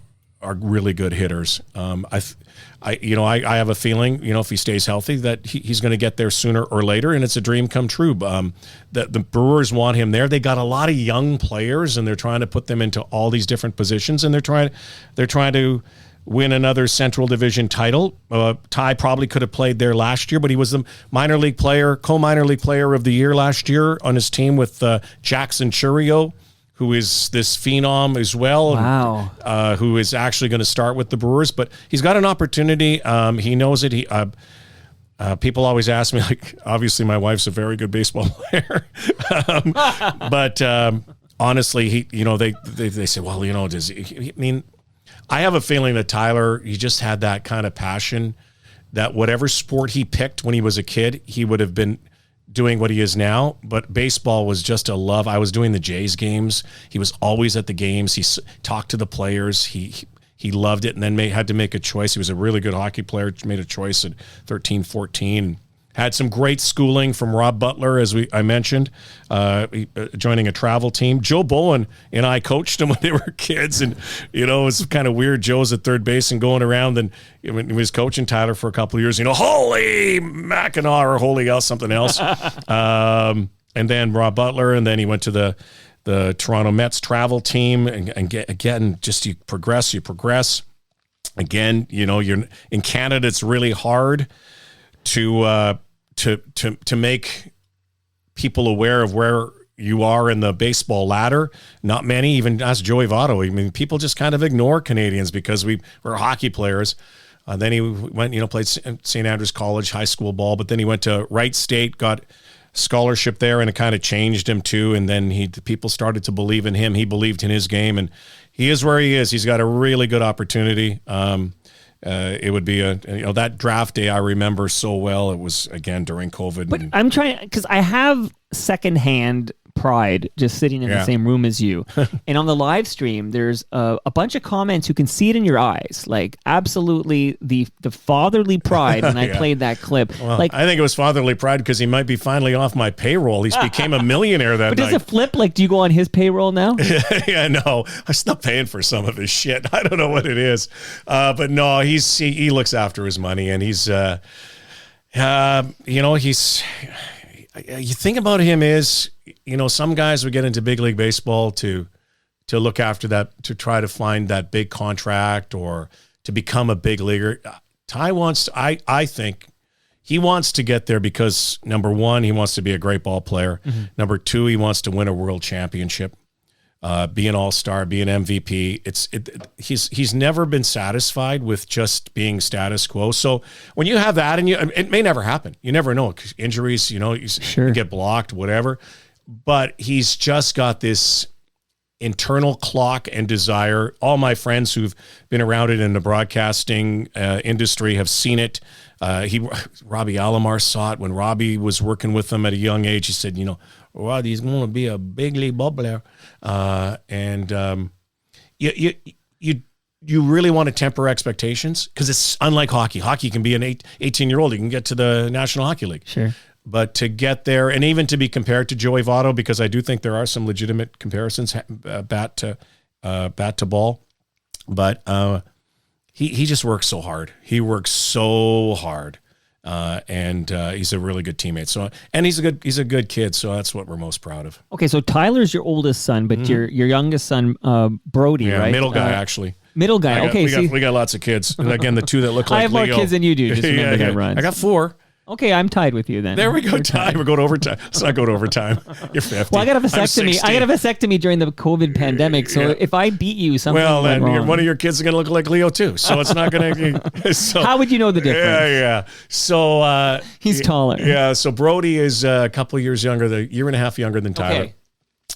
are really good hitters. I have a feeling, if he stays healthy, that he's going to get there sooner or later, and it's a dream come true. The Brewers want him there. They got a lot of young players, and they're trying to put them into all these different positions, and they're trying to win another Central Division title. Ty probably could have played there last year, but he was the co-minor league player of the year last year on his team with Jackson Churio, who is this phenom as well. Wow. Who is actually going to start with the Brewers, but he's got an opportunity. He knows it. People always ask me, like, obviously my wife's a very good baseball player. But honestly, they say, well, does he, I mean, I have a feeling that Tyler, he just had that kind of passion that whatever sport he picked when he was a kid, he would have been doing what he is now. But baseball was just a love. I was doing the Jays games. He was always at the games. He talked to the players. He loved it, and then had to make a choice. He was a really good hockey player, made a choice at 13, 14. Had some great schooling from Rob Butler, as I mentioned, joining a travel team. Joe Bowen and I coached him when they were kids, and it was kind of weird. Joe's at third base and going around, and when he was coaching Tyler for a couple of years, holy Mackinac or holy else, something else. And then Rob Butler, and then he went to the Toronto Mets travel team, and again, just you progress. Again, you're in Canada. It's really hard to make people aware of where you are in the baseball ladder. Not many, even ask Joey Votto. I mean, people just kind of ignore Canadians because we're hockey players. Then he went, played St. Andrews College high school ball, but then he went to Wright State, got scholarship there, and it kind of changed him too. And then people started to believe in him. He believed in his game, and he is where he is. He's got a really good opportunity. It would be that draft day I remember so well. It was again during COVID. But I'm trying, because I have secondhand pride just sitting in the same room as you. And on the live stream, there's a bunch of comments. You can see it in your eyes, like absolutely the fatherly pride when I played that clip. Well, like, I think it was fatherly pride because he might be finally off my payroll. He's became a millionaire that but night. Does it flip? Like, do you go on his payroll now? Yeah, no, I'm still paying for some of his shit. I don't know what it is, but no, he looks after his money, and he's you think about him is, some guys would get into big league baseball to look after that, to try to find that big contract or to become a big leaguer. Ty I think he wants to get there because, number one, he wants to be a great ball player. Mm-hmm. Number two, he wants to win a world championship, be an all-star, be an MVP. He's never been satisfied with just being status quo. So when you have that, and it may never happen. You never know. Injuries, you get blocked, whatever. But he's just got this internal clock and desire. All my friends who've been around it in the broadcasting industry have seen it. Robbie Alomar saw it when Robbie was working with him at a young age. He said, he's going to be a big league ball player. You really want to temper expectations because it's unlike hockey. Hockey can be an 18-year-old. You can get to the National Hockey League. Sure. But to get there, and even to be compared to Joey Votto, because I do think there are some legitimate comparisons, bat to ball. But he just works so hard. He works so hard, and he's a really good teammate. So, and he's a good kid. So that's what we're most proud of. Okay, so Tyler's your oldest son, but your youngest son, Brody, right? Middle guy actually. Middle guy. We got lots of kids. And again, the two that look like I have Leo. more kids than you do. Just remember that runs. I got 4. Okay, I'm tied with you then. There we go, Ty. We're going overtime. Let's not go to overtime. You're 50. Well, I got a vasectomy during the COVID pandemic, so if I beat you, something went wrong. One of your kids is going to look like Leo too, so it's not going to. So, how would you know the difference? Yeah. So he's taller. Yeah. So Brody is a couple of years younger, a year and a half younger than Tyler,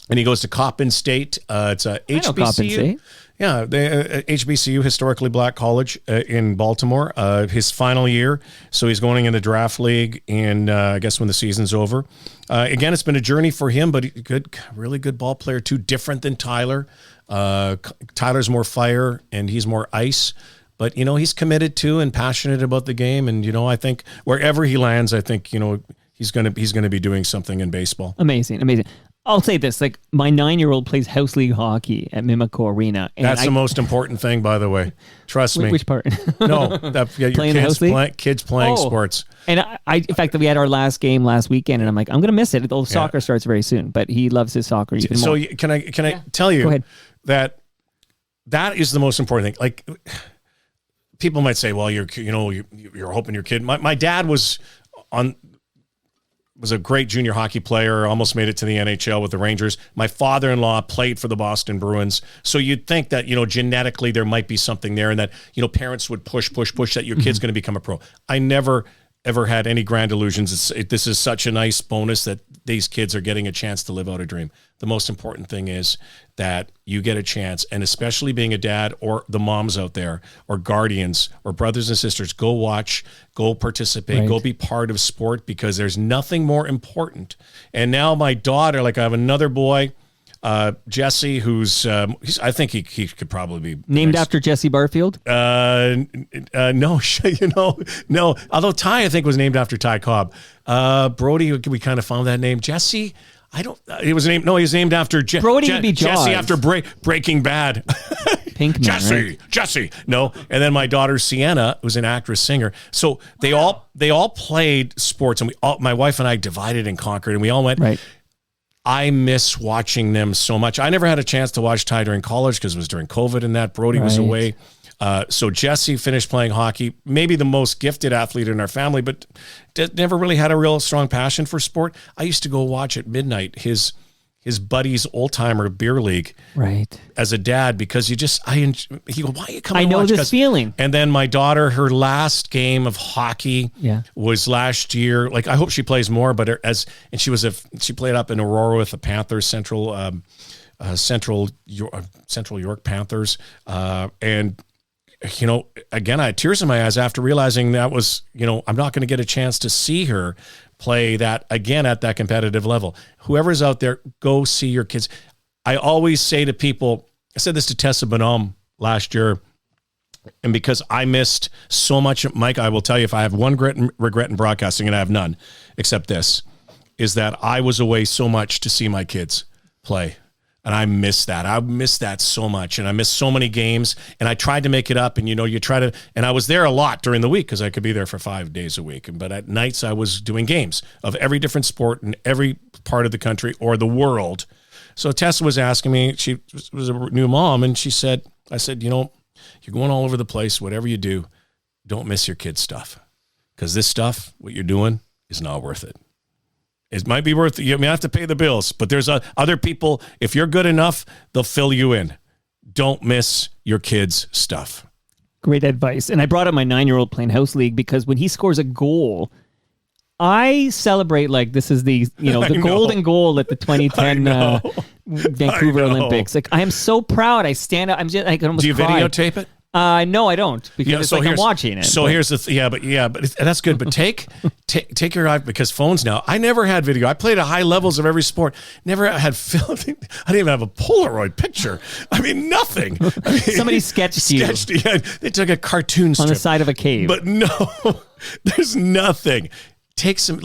and he goes to Coppin State. It's a HBCU. Coppin State. Yeah, the HBCU, historically black college in Baltimore. His final year, so he's going in the draft league, and I guess when the season's over. Again, it's been a journey for him, but really good ball player too. Different than Tyler. Tyler's more fire, and he's more ice. But, he's committed to and passionate about the game. And, I think wherever he lands, I think, he's going to be doing something in baseball. Amazing. I'll say this, like my 9-year-old plays house league hockey at Mimico Arena. And that's the most important thing, by the way. Trust me. Which part? No, your playing house league? Kids playing sports. And in fact, we had our last game last weekend, and I'm like, I'm going to miss it. The soccer starts very soon, but he loves his soccer even more. So can I tell you that is the most important thing? Like, people might say, well, you're hoping your kid. My dad was a great junior hockey player, almost made it to the NHL with the Rangers. My father-in-law played for the Boston Bruins. So you'd think that, genetically there might be something there and that, parents would push that your kid's going to become a pro. I never, ever had any grand illusions. This is such a nice bonus that these kids are getting a chance to live out a dream. The most important thing is that you get a chance, and especially being a dad or the moms out there or guardians or brothers and sisters, go watch, go participate, go be part of sport, because there's nothing more important. And now my daughter, I have another boy, Jesse, who's I think he could probably be named after Jesse Barfield. No, no. Although Ty, I think, was named after Ty Cobb. Brody, we kind of found that name. Jesse, I don't. He was named. No, he was named after Brody would be Jaws. Jesse after Breaking Bad. Pinkman, Jesse. No, and then my daughter Sienna was an actress singer. So they all played sports, and my wife and I divided and conquered, and we all went. Right. I miss watching them so much. I never had a chance to watch Ty during college because it was during COVID and that. Brody was away. So Jesse finished playing hockey, maybe the most gifted athlete in our family, but never really had a real strong passion for sport. I used to go watch at midnight his buddy's old-timer beer league as a dad, because he goes, why are you coming? I know this feeling. And then my daughter, her last game of hockey was last year. I hope she plays more, but she played up in Aurora with the Panthers, Central York Panthers. And again, I had tears in my eyes after realizing that was, I'm not going to get a chance to see her play that again at that competitive level. Whoever's out there, go see your kids. I always say to people, I said this to Tessa Bonhomme last year, and because I missed so much, Mike, I will tell you, if I have one regret in broadcasting, and I have none, except this, is that I was away so much to see my kids play. And I miss that. I miss that so much. And I miss so many games. And I tried to make it up. And, you try to, and I was there a lot during the week because I could be there for 5 days a week. But at nights I was doing games of every different sport in every part of the country or the world. So Tessa was asking me, she was a new mom. And I said, you're going all over the place. Whatever you do, don't miss your kids' stuff. Because this stuff, what you're doing, is not worth it. It might be worth it. You may have to pay the bills, but there's other people. If you're good enough, they'll fill you in. Don't miss your kids' stuff. Great advice. And I brought up my 9-year-old playing house league because when he scores a goal, I celebrate like this is the golden goal at the 2010 Vancouver Olympics. I am so proud. I stand up. I can almost Do you cry. videotape it? No, I don't, because I'm watching it. So here's the but that's good. But take your eye, because phones now. I never had video. I played at high levels of every sport. Never had film. I didn't even have a Polaroid picture. I mean, nothing. Somebody sketched you. Yeah, they took a cartoon strip on the side of a cave. But no, there's nothing. Take some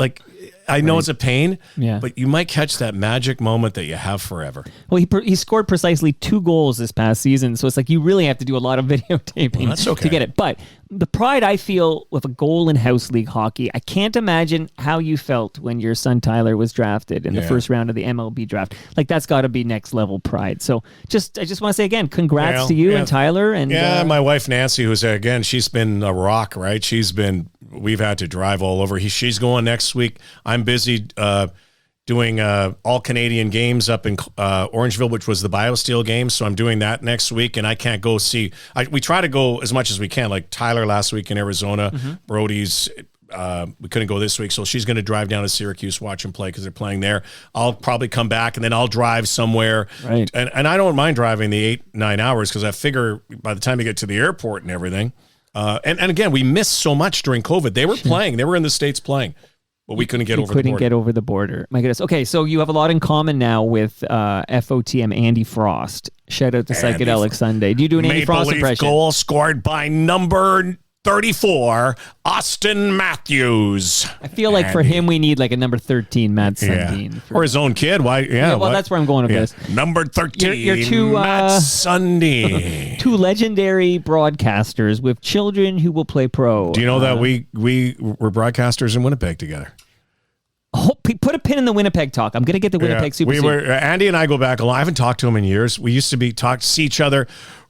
I know it's a pain, but you might catch that magic moment that you have forever. Well, he scored precisely 2 goals this past season, so it's like you really have to do a lot of videotaping to get it. But the pride I feel with a goal in house league hockey, I can't imagine how you felt when your son Tyler was drafted in the first round of the MLB draft. That's got to be next level pride. So I just want to say again, congrats to you and Tyler. And my wife Nancy, who's she's been a rock, right? We've had to drive all over. She's going next week. I'm busy doing all Canadian games up in Orangeville, which was the BioSteel game. So I'm doing that next week, and I can't go see. We try to go as much as we can. Like Tyler last week in Arizona, Brody's. We couldn't go this week, so she's going to drive down to Syracuse, watch them play because they're playing there. I'll probably come back, and then I'll drive somewhere. Right. And I don't mind driving the 8-9 hours because I figure by the time you get to the airport and everything. And again, we missed so much during COVID. They were playing. They were in the States playing. but we couldn't get over the couldn't border. get over the border. My goodness. Okay, so you have a lot in common now with FOTM Andy Frost. Shout out to Psychedelic Sunday. Do you do an Andy Frost impression? Goal scored by number 34, Austin Matthews. I feel like for him, we need like a number 13, Matt Sundin. Or his own kid. Why? Yeah, well, that's where I'm going with this. Number 13, you're two, Matt Sundin. Two legendary broadcasters with children who will play pro. Do you know that we were broadcasters in Winnipeg together? Put a pin in the Winnipeg talk. I'm going to get the Winnipeg super soon. Andy and I go back a lot. I haven't talked to him in years. We used to see each other.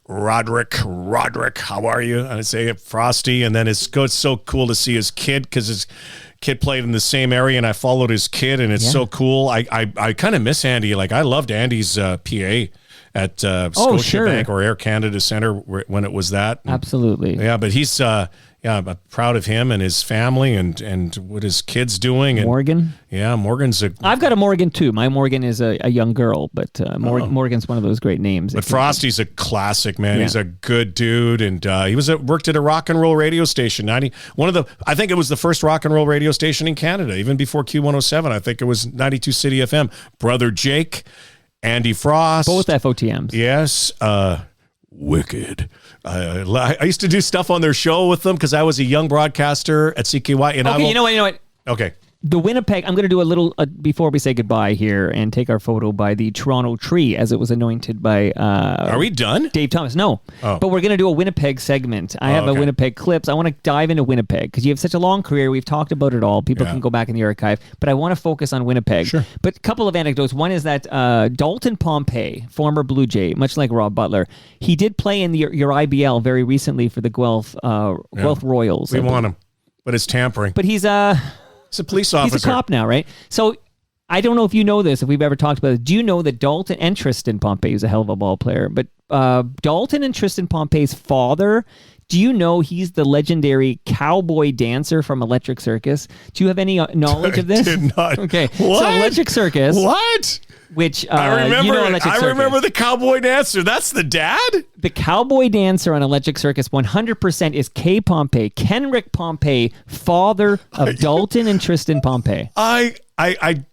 Roderick, how are you? And I'd say Frosty, and then it's so cool to see his kid because his kid played in the same area, and I followed his kid, and it's so cool. I kind of miss Andy. Like I loved Andy's PA at Scotiabank or Air Canada Centre when it was that. Absolutely. Yeah, but he's I'm proud of him and his family and what his kid's doing. And, Morgan? Yeah, Morgan's I've got a Morgan too. My Morgan is a young girl, but Morgan's one of those great names. But Frosty's a classic, man. Yeah. He's a good dude, and he worked at a rock and roll radio station. I think it was the first rock and roll radio station in Canada, even before Q107. I think it was 92 City FM. Brother Jake, Andy Frost. Both FOTMs. Yes. Wicked. I used to do stuff on their show with them because I was a young broadcaster at CKY. And you know what? Okay. The Winnipeg, I'm going to do a little, before we say goodbye here and take our photo by the Toronto tree as it was anointed by... Are we done? Dave Thomas. No. Oh. But we're going to do a Winnipeg segment. I have a Winnipeg clips. I want to dive into Winnipeg because you have such a long career. We've talked about it all. People can go back in the archive. But I want to focus on Winnipeg. Sure. But a couple of anecdotes. One is that Dalton Pompey, former Blue Jay, much like Rob Butler, he did play in your IBL very recently for the Guelph Royals. We want him. But it's tampering. But he's a police officer. He's a cop now, right? So I don't know if you know this, if we've ever talked about it. Do you know that Dalton and Tristan Pompey is a hell of a ball player? But Dalton and Tristan Pompey's father, do you know he's the legendary cowboy dancer from Electric Circus? Do you have any knowledge of this? I did not. Okay. What? So Electric Circus. What? Which I remember. I remember the cowboy dancer. That's the dad. The cowboy dancer on Electric Circus 100% is Kay Pompey, Kenrick Pompey, father of Dalton and Tristan Pompey. I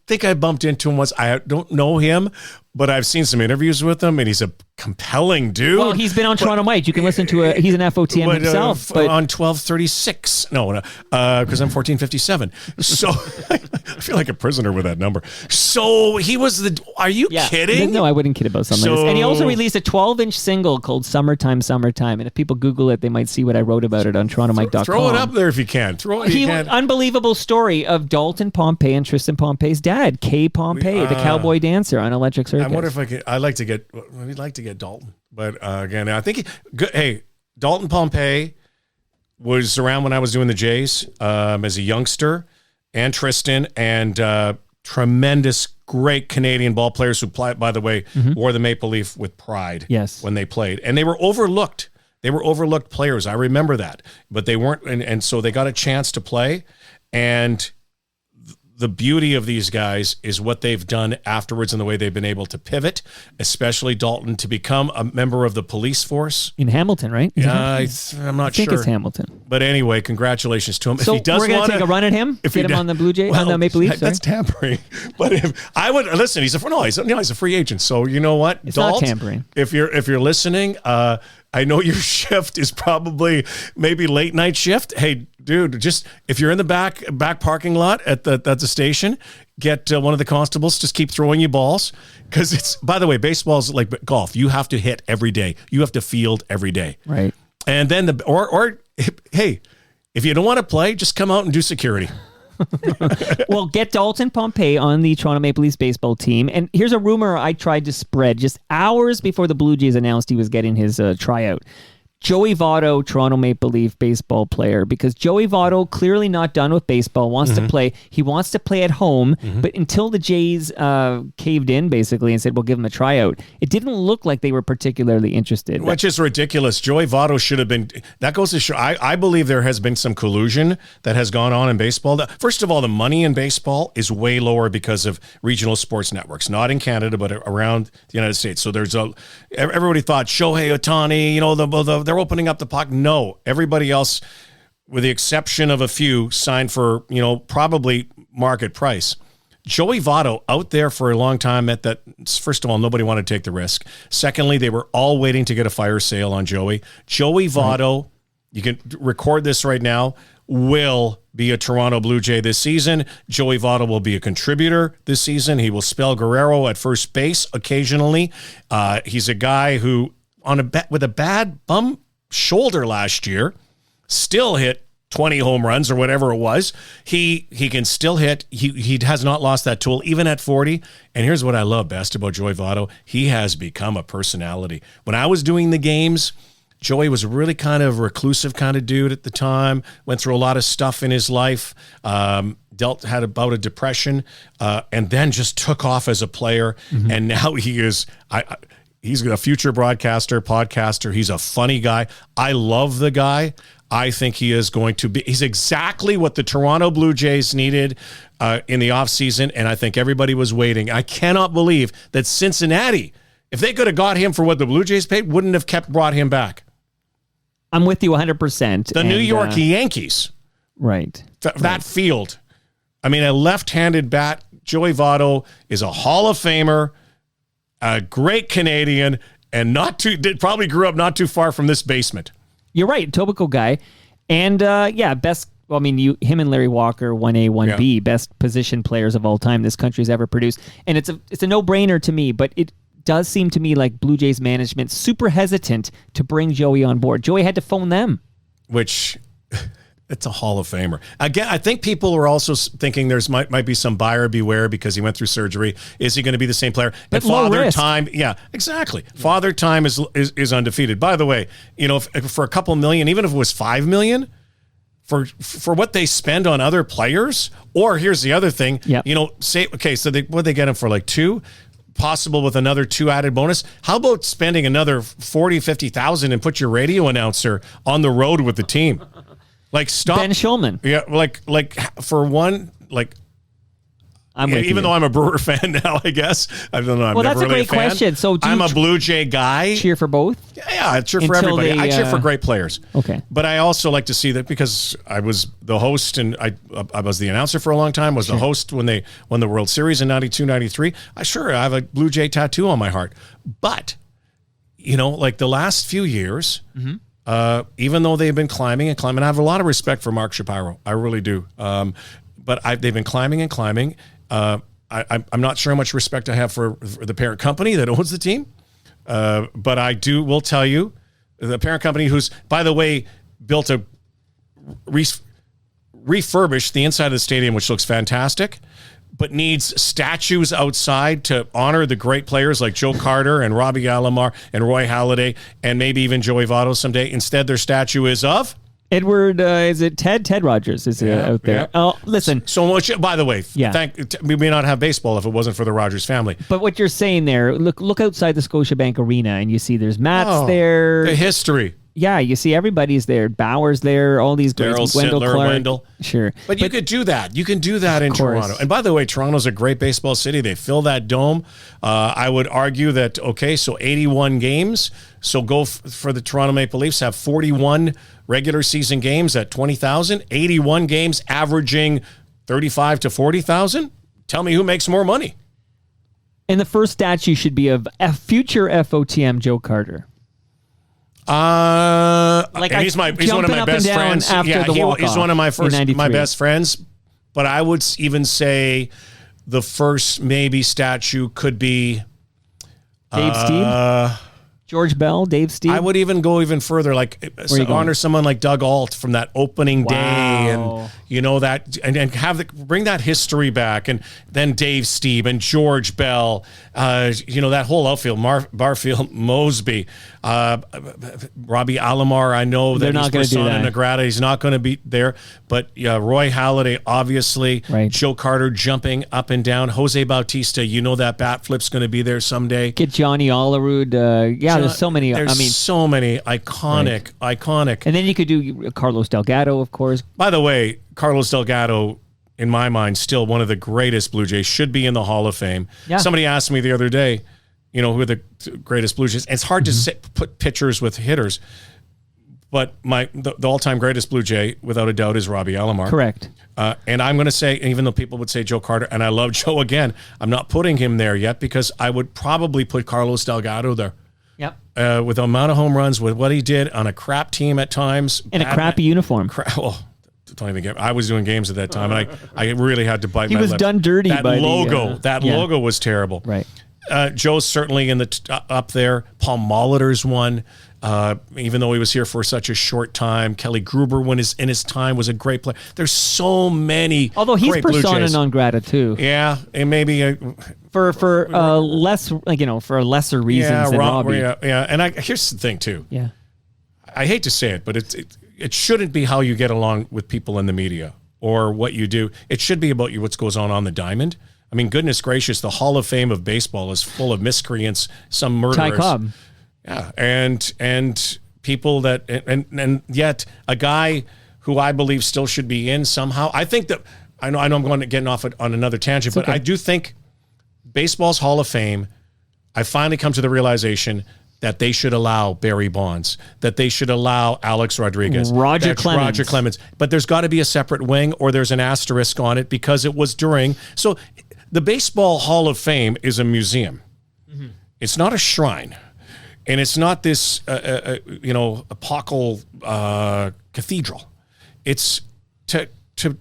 think I bumped into him once. I don't know him, but I've seen some interviews with him, and he's a compelling dude. Well, he's been on Toronto Mike. You can listen to he's an FOTM himself. But on 1236. No, because I'm 1457. So I feel like a prisoner with that number. So he was are you kidding? No, I wouldn't kid about something like this. And he also released a 12-inch single called Summertime. And if people Google it, they might see what I wrote about it on TorontoMike.com. Throw it up there if you can. Unbelievable story of Dalton Pompey and Tristan Pompey's dad, Kay Pompey, the cowboy dancer on Electric Circus. I wonder if we'd like to get Dalton. But again, I think Dalton Pompey was around when I was doing the Jays as a youngster, and Tristan, and tremendous, great Canadian ball players who, by the way, wore the maple leaf with pride when they played. And they were overlooked. They were overlooked players. I remember that. But they weren't, and so they got a chance to play. And the beauty of these guys is what they've done afterwards and the way they've been able to pivot, especially Dalton, to become a member of the police force. In Hamilton, right? I'm not sure. I think it's Hamilton. But anyway, congratulations to him. So if he does we're going to take a run at him? Get him on the Blue Jays, on the Maple Leafs? That's tampering. But if I would listen, he's a free agent. So you know what? It's not tampering. If you're listening, I know your shift is probably maybe late night shift. Hey, dude, just if you're in the back parking lot at the station, get one of the constables. Just keep throwing you balls because it's. By the way, baseball's like golf. You have to hit every day. You have to field every day. Right. And then hey, if you don't want to play, just come out and do security. Well, get Dalton Pompey on the Toronto Maple Leafs baseball team. And here's a rumor I tried to spread just hours before the Blue Jays announced he was getting his tryout. Joey Votto, Toronto Maple Leaf baseball player, because Joey Votto, clearly not done with baseball, wants to play. He wants to play at home, but until the Jays caved in, basically, and said, we'll give him a tryout, it didn't look like they were particularly interested. Which is ridiculous. Joey Votto should have been... That goes to show... I believe there has been some collusion that has gone on in baseball. First of all, the money in baseball is way lower because of regional sports networks, not in Canada, but around the United States. So there's everybody thought Shohei Ohtani, they're opening up the puck. No, everybody else with the exception of a few, signed for, probably market price. Joey Votto out there for a long time at that. First of all, nobody wanted to take the risk. Secondly, they were all waiting to get a fire sale on Joey. Joey Votto, you can record this right now, will be a Toronto Blue Jay this season. Joey Votto will be a contributor this season. He will spell Guerrero at first base occasionally. He's a guy who, with a bad bum shoulder last year, still hit 20 home runs or whatever it was. He can still hit. He has not lost that tool, even at 40. And here's what I love best about Joey Votto. He has become a personality. When I was doing the games, Joey was a really kind of reclusive kind of dude at the time, went through a lot of stuff in his life, had about a depression, and then just took off as a player. Mm-hmm. And now he's a future broadcaster, podcaster. He's a funny guy. I love the guy. I think he's exactly what the Toronto Blue Jays needed in the offseason, and I think everybody was waiting. I cannot believe that Cincinnati, if they could have got him for what the Blue Jays paid, wouldn't have brought him back. I'm with you 100%. The New York Yankees. Right. That field. I mean, a left-handed bat, Joey Votto is a Hall of Famer, a great Canadian, and probably grew up not too far from this basement. You're right. Etobicoke guy. And, best... Well, I mean, him and Larry Walker, 1A, 1B, best position players of all time this country's ever produced. And it's a no-brainer to me, but it does seem to me like Blue Jays management super hesitant to bring Joey on board. Joey had to phone them. Which, it's a Hall of Famer. Again, I think people are also thinking there's might be some buyer beware because he went through surgery. Is he going to be the same player? But and Father risk. Time, yeah, exactly. Father Time is undefeated. By the way, if for a couple million, even if it was $5 million, for what they spend on other players, or here's the other thing, so they get him for like $2 possible with another 2 added bonus. How about spending another 40, 50,000 and put your radio announcer on the road with the team? Like stop Ben Schulman. Yeah, like for one, like even though I'm a Brewer fan now, I guess. I don't know. I'm well, never that's really a great question. So I'm a Blue Jay guy. Cheer for both? Yeah, I cheer for everybody. I cheer for great players. Okay. But I also like to see that because I was the host and I was the announcer for a long time, was the host when they won the World Series in 92, 93. I have a Blue Jay tattoo on my heart. But, like the last few years, even though they've been climbing, I have a lot of respect for Mark Shapiro. I really do. But they've been climbing and climbing. I'm not sure how much respect I have for the parent company that owns the team. But will tell you, the parent company who's, by the way, refurbished the inside of the stadium, which looks fantastic, but needs statues outside to honor the great players like Joe Carter and Robbie Alomar and Roy Halladay and maybe even Joey Votto someday. Instead, their statue is of... Edward, is it Ted? Ted Rogers is out there. Yeah. Oh, listen. So much. By the way, we may not have baseball if it wasn't for the Rogers family. But what you're saying there, look outside the Scotiabank Arena and you see there's Matt's there. The history. Yeah, you see everybody's there. Bauer's there. All these guys. Wendell Clark. Wendell. Sure. But you could do that. You can do that in Toronto. And by the way, Toronto's a great baseball city. They fill that dome. I would argue that, so 81 games. So go for the Toronto Maple Leafs, have 41 regular season games at 20,000, 81 games averaging 35 to 40,000. Tell me who makes more money. And the first statue should be of future FOTM Joe Carter. He's one of my best friends. He's one of my best friends. But I would even say the first maybe statue could be Dave Steve. George Bell, Dave Steve. I would even go even further, honor someone like Doug Alt from that opening day, and that, and bring that history back, and then Dave Steve and George Bell, that whole outfield, Barfield, Mosby, Robbie Alomar. I know that he's persona non grata. He's not going to be there, but Roy Halladay, obviously, right. Joe Carter jumping up and down, Jose Bautista. That bat flip's going to be there someday. Get Johnny Olerud. There's so many. So many iconic. And then you could do Carlos Delgado, of course. By the way, Carlos Delgado, in my mind, still one of the greatest Blue Jays, should be in the Hall of Fame. Yeah. Somebody asked me the other day, who are the greatest Blue Jays. It's hard to put pitchers with hitters. But the all-time greatest Blue Jay, without a doubt, is Robbie Alomar. Correct. And I'm going to say, even though people would say Joe Carter, and I love Joe again, I'm not putting him there yet because I would probably put Carlos Delgado there. Yep. With the amount of home runs, with what he did on a crap team at times. And a crappy uniform. Don't even get. I was doing games at that time, and I really had to bite my lip. He was done dirty that by logo. That logo was terrible. Right. Joe's certainly in the up there. Paul Molitor's one. Even though he was here for such a short time, Kelly Gruber, when in his time, was a great player. There's so many. Although he's great persona non grata too. Yeah, and maybe for less, for lesser reasons than Robbie. Yeah. And here's the thing too. Yeah. I hate to say it, but it shouldn't be how you get along with people in the media or what you do. It should be about what goes on the diamond. I mean, goodness gracious, the Hall of Fame of baseball is full of miscreants, some murderers. Ty Cobb. Yeah, and people that and yet a guy who I believe still should be in somehow. I think that I know I'm getting off on another tangent, but I do think baseball's Hall of Fame. I finally come to the realization that they should allow Barry Bonds, that they should allow Alex Rodriguez, Roger Clemens. But there's got to be a separate wing, or there's an asterisk on it because it was during. So the Baseball Hall of Fame is a museum. Mm-hmm. It's not a shrine. And it's not this, apocal cathedral. It's to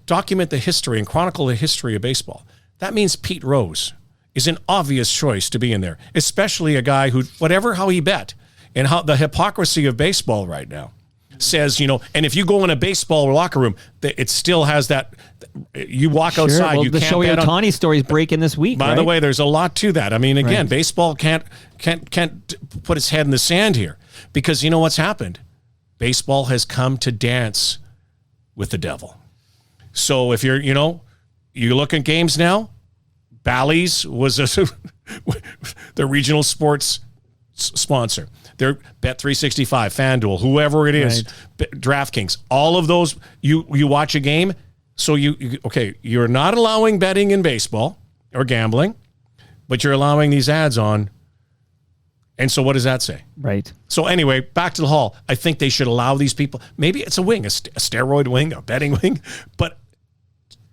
document the history and chronicle the history of baseball. That means Pete Rose is an obvious choice to be in there, especially a guy who, how he bet, and how the hypocrisy of baseball right now says, and if you go in a baseball locker room, it still has that. You walk outside, well, you the can't Shohei bet Ohtani story's breaking this week. By the way, there's a lot to that. I mean, again, baseball can't put its head in the sand here because you know what's happened. Baseball has come to dance with the devil. So if you look at games now, Bally's was the regional sports sponsor. They're Bet365, FanDuel, whoever it is, DraftKings, all of those. You watch a game, so you're not allowing betting in baseball or gambling, but you're allowing these ads on. And so what does that say? Right. So anyway, back to the Hall. I think they should allow these people. Maybe it's a wing, a steroid wing, a betting wing, but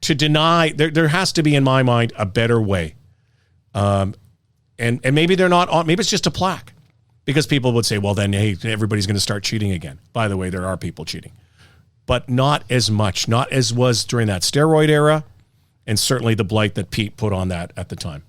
to deny, there has to be, in my mind, a better way. And maybe they're not on. Maybe it's just a plaque. Because people would say, well, then, hey, everybody's going to start cheating again. By the way, there are people cheating. But not as much, not as was during that steroid era, and certainly the blight that Pete put on that at the time.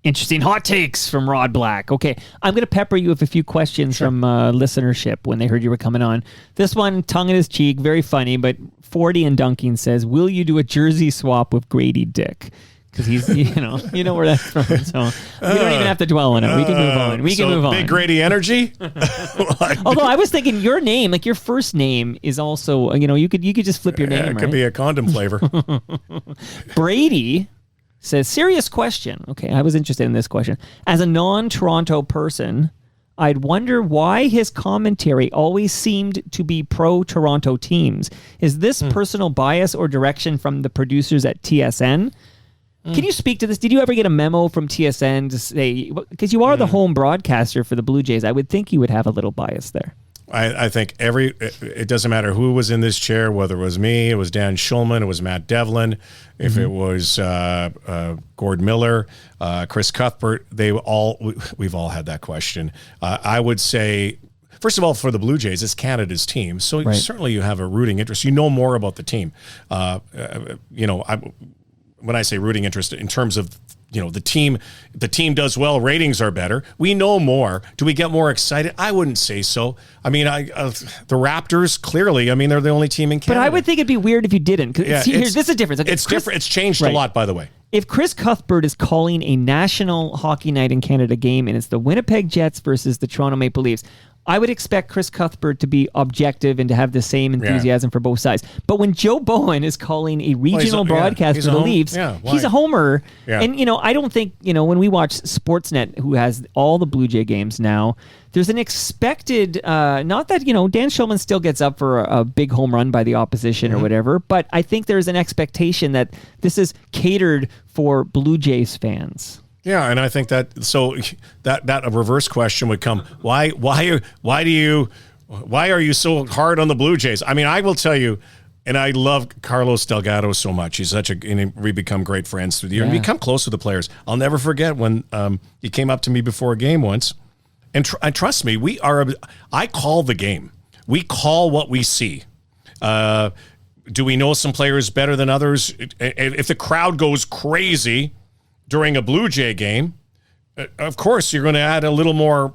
Interesting hot takes from Rod Black. Okay, I'm going to pepper you with a few questions from listenership when they heard you were coming on. This one, tongue in his cheek, very funny, but 40 and Dunking says, will you do a jersey swap with Grady Dick? Because he's, you know where that's from. So we don't even have to dwell on it. We can move on. We can move on. Big Grady energy. Although I was thinking your name, like your first name, is also, you could just flip your name. It could be a condom flavor. Brady says, serious question. Okay, I was interested in this question. As a non-Toronto person, I'd wonder why his commentary always seemed to be pro-Toronto teams. Is this personal bias or direction from the producers at TSN? Can you speak to this? Did you ever get a memo from TSN to say, because you are the home broadcaster for the Blue Jays, I would think you would have a little bias there. I think it doesn't matter who was in this chair, whether it was me, it was Dan Schulman, it was Matt Devlin, if it was Gord Miller, Chris Cuthbert, we've all had that question. I would say, first of all, for the Blue Jays, it's Canada's team, so certainly you have a rooting interest. You know more about the team. When I say rooting interest, in terms of the team does well, ratings are better. We know more. Do we get more excited? I wouldn't say so. I mean, the Raptors clearly. I mean, they're the only team in Canada. But I would think it'd be weird if you didn't. This is a difference. It's different. It's changed a lot, by the way. If Chris Cuthbert is calling a National Hockey Night in Canada game and it's the Winnipeg Jets versus the Toronto Maple Leafs, I would expect Chris Cuthbert to be objective and to have the same enthusiasm for both sides. But when Joe Bowen is calling a regional broadcast for the Leafs, he's a homer. Yeah. And, I don't think, when we watch Sportsnet, who has all the Blue Jay games now, there's an expected, not that, Dan Schulman still gets up for a big home run by the opposition or whatever, but I think there's an expectation that this is catered for Blue Jays fans. Yeah, and I think that a reverse question would come. Why do you Why are you so hard on the Blue Jays? I mean, I will tell you, and I love Carlos Delgado so much. He's we become great friends through the year. And we become close with the players. I'll never forget when he came up to me before a game once. And trust me, I call the game. We call what we see. Do we know some players better than others? If the crowd goes crazy during a Blue Jay game, of course, you're going to add a little more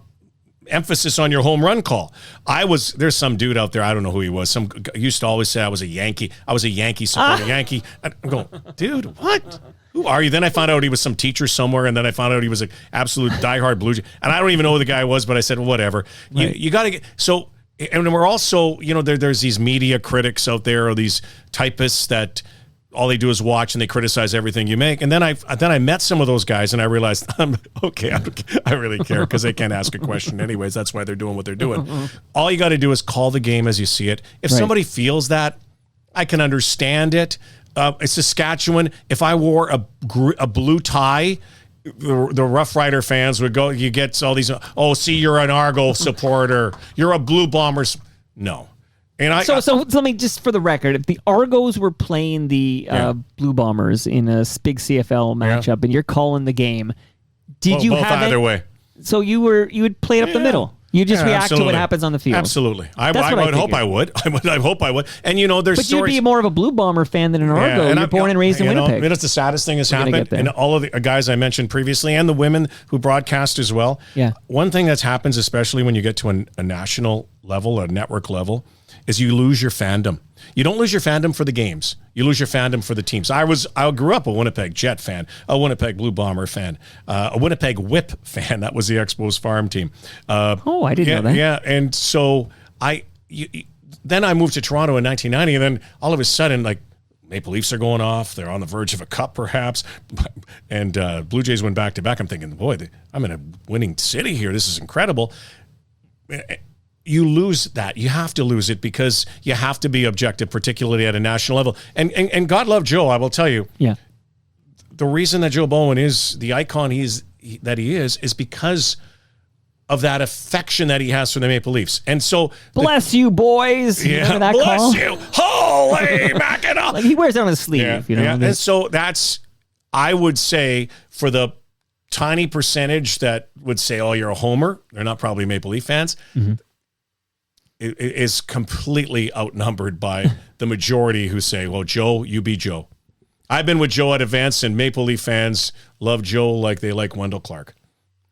emphasis on your home run call. There's some dude out there, I don't know who he was. Some used to always say I was a Yankee. I was a Yankee supporting Yankee. I'm going, dude, what? Who are you? Then I found out he was some teacher somewhere, and then I found out he was an absolute diehard Blue Jay. And I don't even know who the guy was, but I said, well, whatever. Right. You got to get so. And we're also, there's these media critics out there, or these typists that all they do is watch and they criticize everything you make. And then I met some of those guys, and I realized, I really care, because they can't ask a question anyways. That's why they're doing what they're doing. All you got to do is call the game as you see it. If somebody feels that, I can understand it. It's Saskatchewan. If I wore a blue tie, the Rough Rider fans would go, you get all these, see, you're an Argo supporter. You're a Blue Bombers. No. And So let me, just for the record, if the Argos were playing the Blue Bombers in a big CFL matchup and you're calling the game, did you have either way? So you would play it up the middle. You just react to what happens on the field. Absolutely. I would hope I would. I hope I would. And there's but stories. You'd be more of a Blue Bomber fan than an Argo. You're born and raised in Winnipeg. That's the saddest thing has happened. And all of the guys I mentioned previously, and the women who broadcast as well. Yeah. One thing that happens, especially when you get to a national level, a network level, is you lose your fandom. You don't lose your fandom for the games. You lose your fandom for the teams. I grew up a Winnipeg Jet fan, a Winnipeg Blue Bomber fan, a Winnipeg Whip fan. That was the Expos farm team. I didn't know that. Yeah, and so then I moved to Toronto in 1990, and then all of a sudden, like, Maple Leafs are going off. They're on the verge of a cup, perhaps. And Blue Jays went back-to-back. I'm thinking, boy, I'm in a winning city here. This is incredible. You lose that. You have to lose it, because you have to be objective, particularly at a national level. And God love Joe, I will tell you. Yeah. The reason that Joe Bowen is the icon he is because of that affection that he has for the Maple Leafs. And so bless you, boys. Yeah, that bless call? you. Holy mackerel. Like, he wears it on his sleeve. Yeah. And so I would say, for the tiny percentage that would say, oh, you're a homer, they're not probably Maple Leaf fans. Mm-hmm. It is completely outnumbered by the majority who say, well, Joe, you be Joe. I've been with Joe at events, and Maple Leaf fans love Joe like they like Wendell Clark.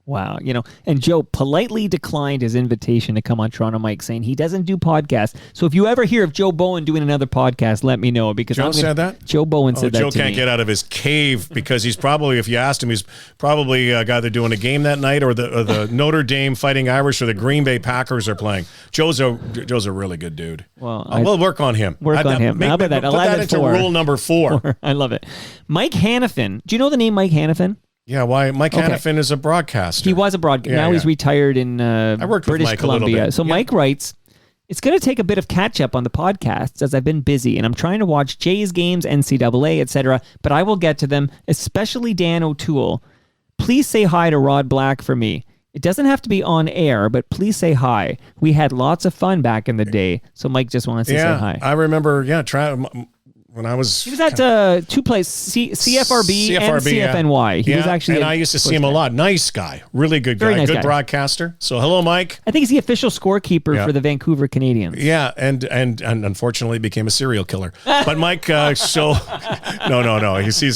Wow. And Joe politely declined his invitation to come on Toronto Mike, saying he doesn't do podcasts. So if you ever hear of Joe Bowen doing another podcast, let me know, because Joe said that? Joe Bowen said that to me. Joe can't get out of his cave, because he's probably, if you asked him, he's probably either doing a game that night, or the Notre Dame Fighting Irish or the Green Bay Packers are playing. Joe's a really good dude. Well, we'll work on him. How about that? Put that into rule number 4. I love it. Mike Hanifin. Do you know the name Mike Hanifin? Yeah, why? Mike Hanifin is a broadcaster. He was a broadcaster. Now he's retired in I worked with British Mike Columbia. a little bit. So Mike writes, it's going to take a bit of catch-up on the podcasts, as I've been busy, and I'm trying to watch Jays games, NCAA, etc., but I will get to them, especially Dan O'Toole. Please say hi to Rod Black for me. It doesn't have to be on air, but please say hi. We had lots of fun back in the day, so Mike just wants to say hi. I remember, when I was... He was at 2 places, CFRB and CFNY. He was actually... And I used to see him a lot. Nice guy. Really good guy. Nice good guy. Broadcaster. So hello, Mike. I think he's the official scorekeeper for the Vancouver Canadians. Yeah, and unfortunately became a serial killer. But Mike, no. He's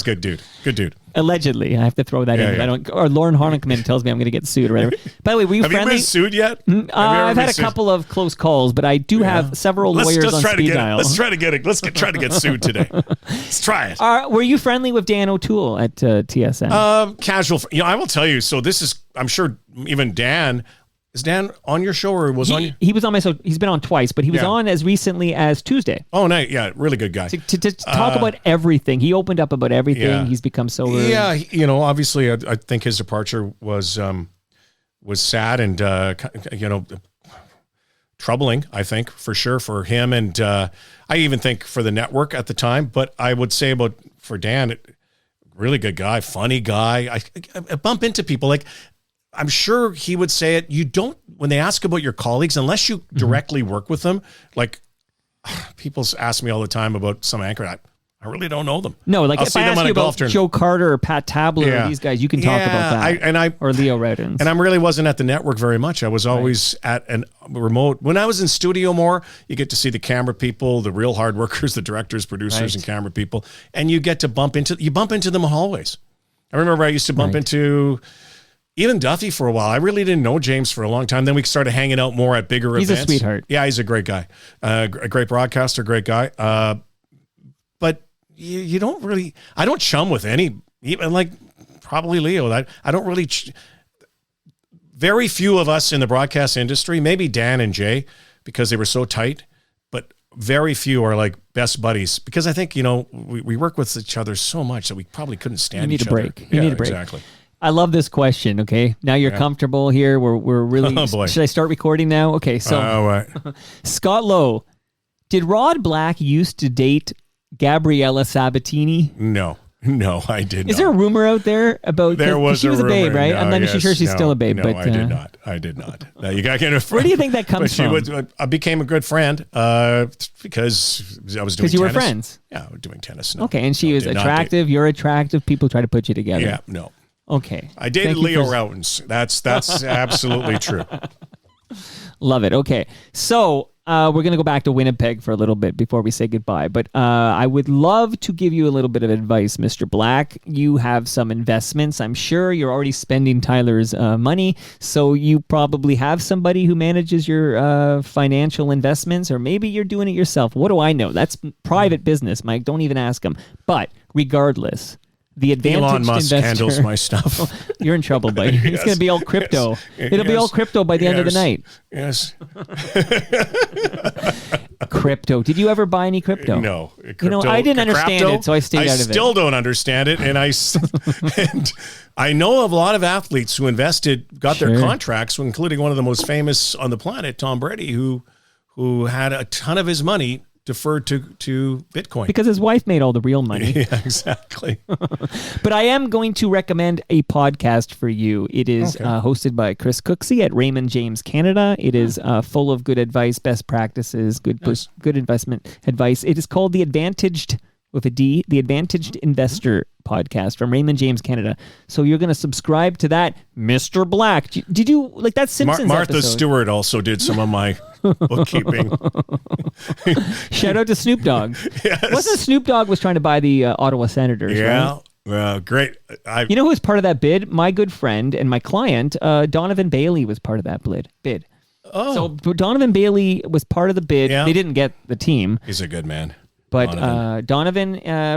a good dude. Good dude. Allegedly, I have to throw that in. Yeah. I don't. Or Lauren Harnickman tells me I'm going to get sued or whatever. By the way, were you have friendly? Have you been sued yet? I've had a couple of close calls, but I do have several lawyers on speed dial. Let's try to get sued today. Let's try it. Were you friendly with Dan O'Toole at TSN? Casual. I will tell you. So this is, I'm sure, even Dan. Is Dan on your show, or was on? He was on my show. He's been on twice, but he was on as recently as Tuesday. Oh, nice. Yeah, really good guy. To talk about everything. He opened up about everything. Yeah. He's become so... Yeah, obviously, I think his departure was sad and, troubling, I think, for sure, for him. And I even think for the network at the time. But I would say for Dan, really good guy, funny guy. I bump into people like... I'm sure he would say it. when they ask about your colleagues, unless you directly work with them, like people ask me all the time about some anchor. I really don't know them. No, like if I ask you about Joe Carter or Pat Tabler or these guys, you can talk about that. Or Leo Redens. And I really wasn't at the network very much. I was always at a remote. When I was in studio more, you get to see the camera people, the real hard workers, the directors, producers, and camera people, and you get to bump into them in hallways. I remember I used to bump into even Duffy for a while. I really didn't know James for a long time. Then we started hanging out more at bigger events. He's a sweetheart. Yeah, he's a great guy. A great broadcaster, great guy. But you don't really, I don't chum with any, even like probably Leo. I don't really, very few of us in the broadcast industry, maybe Dan and Jay, because they were so tight, but very few are like best buddies because I think, we work with each other so much that we probably couldn't stand each other. You need a break. Exactly. I love this question. Okay. Now you're comfortable here. We're really, should I start recording now? Okay. So Scott Lowe, did Rod Black used to date Gabriella Sabatini? No, I did not. Is there a rumor out there about? She was a babe, right? No, I'm not sure she's still a babe. No, but I did not. No, you got to get a friend. Where do you think that comes from? I became a good friend because I was doing tennis. Because you were friends? Yeah, I was doing tennis. Okay, and she was attractive. You're attractive. People try to put you together. Yeah, no. Okay. I dated Leo Routens. That's absolutely true. Love it. Okay. So we're going to go back to Winnipeg for a little bit before we say goodbye. But I would love to give you a little bit of advice, Mr. Black. You have some investments. I'm sure you're already spending Tyler's money. So you probably have somebody who manages your financial investments, or maybe you're doing it yourself. What do I know? That's private business, Mike. Don't even ask him. But regardless, the advantaged Elon Musk investor handles my stuff. You're in trouble, buddy. It's going to be all crypto. It'll be all crypto by the end of the night. Yes. Crypto. Did you ever buy any crypto? No. I didn't understand it, so I stayed out of it. I still don't understand it, and I know of a lot of athletes who got their contracts, including one of the most famous on the planet, Tom Brady, who had a ton of his money deferred to Bitcoin. Because his wife made all the real money. Yeah, exactly. But I am going to recommend a podcast for you. It is hosted by Chris Cooksey at Raymond James Canada. It is full of good advice, best practices, good investment advice. It is called The Advantaged, with a D, The Advantaged Investor podcast from Raymond James Canada. So you're going to subscribe to that, Mr. Black. Did you like that Simpsons Martha episode? Stewart also did some of my bookkeeping. Shout out to Snoop Dogg. Yes. Wasn't Snoop Dogg was trying to buy the Ottawa Senators? Yeah. Right? Well, great. You know who was part of that bid? My good friend and my client, Donovan Bailey, was part of that bid. Oh. So Donovan Bailey was part of the bid. Yeah. They didn't get the team. He's a good man. But Donovan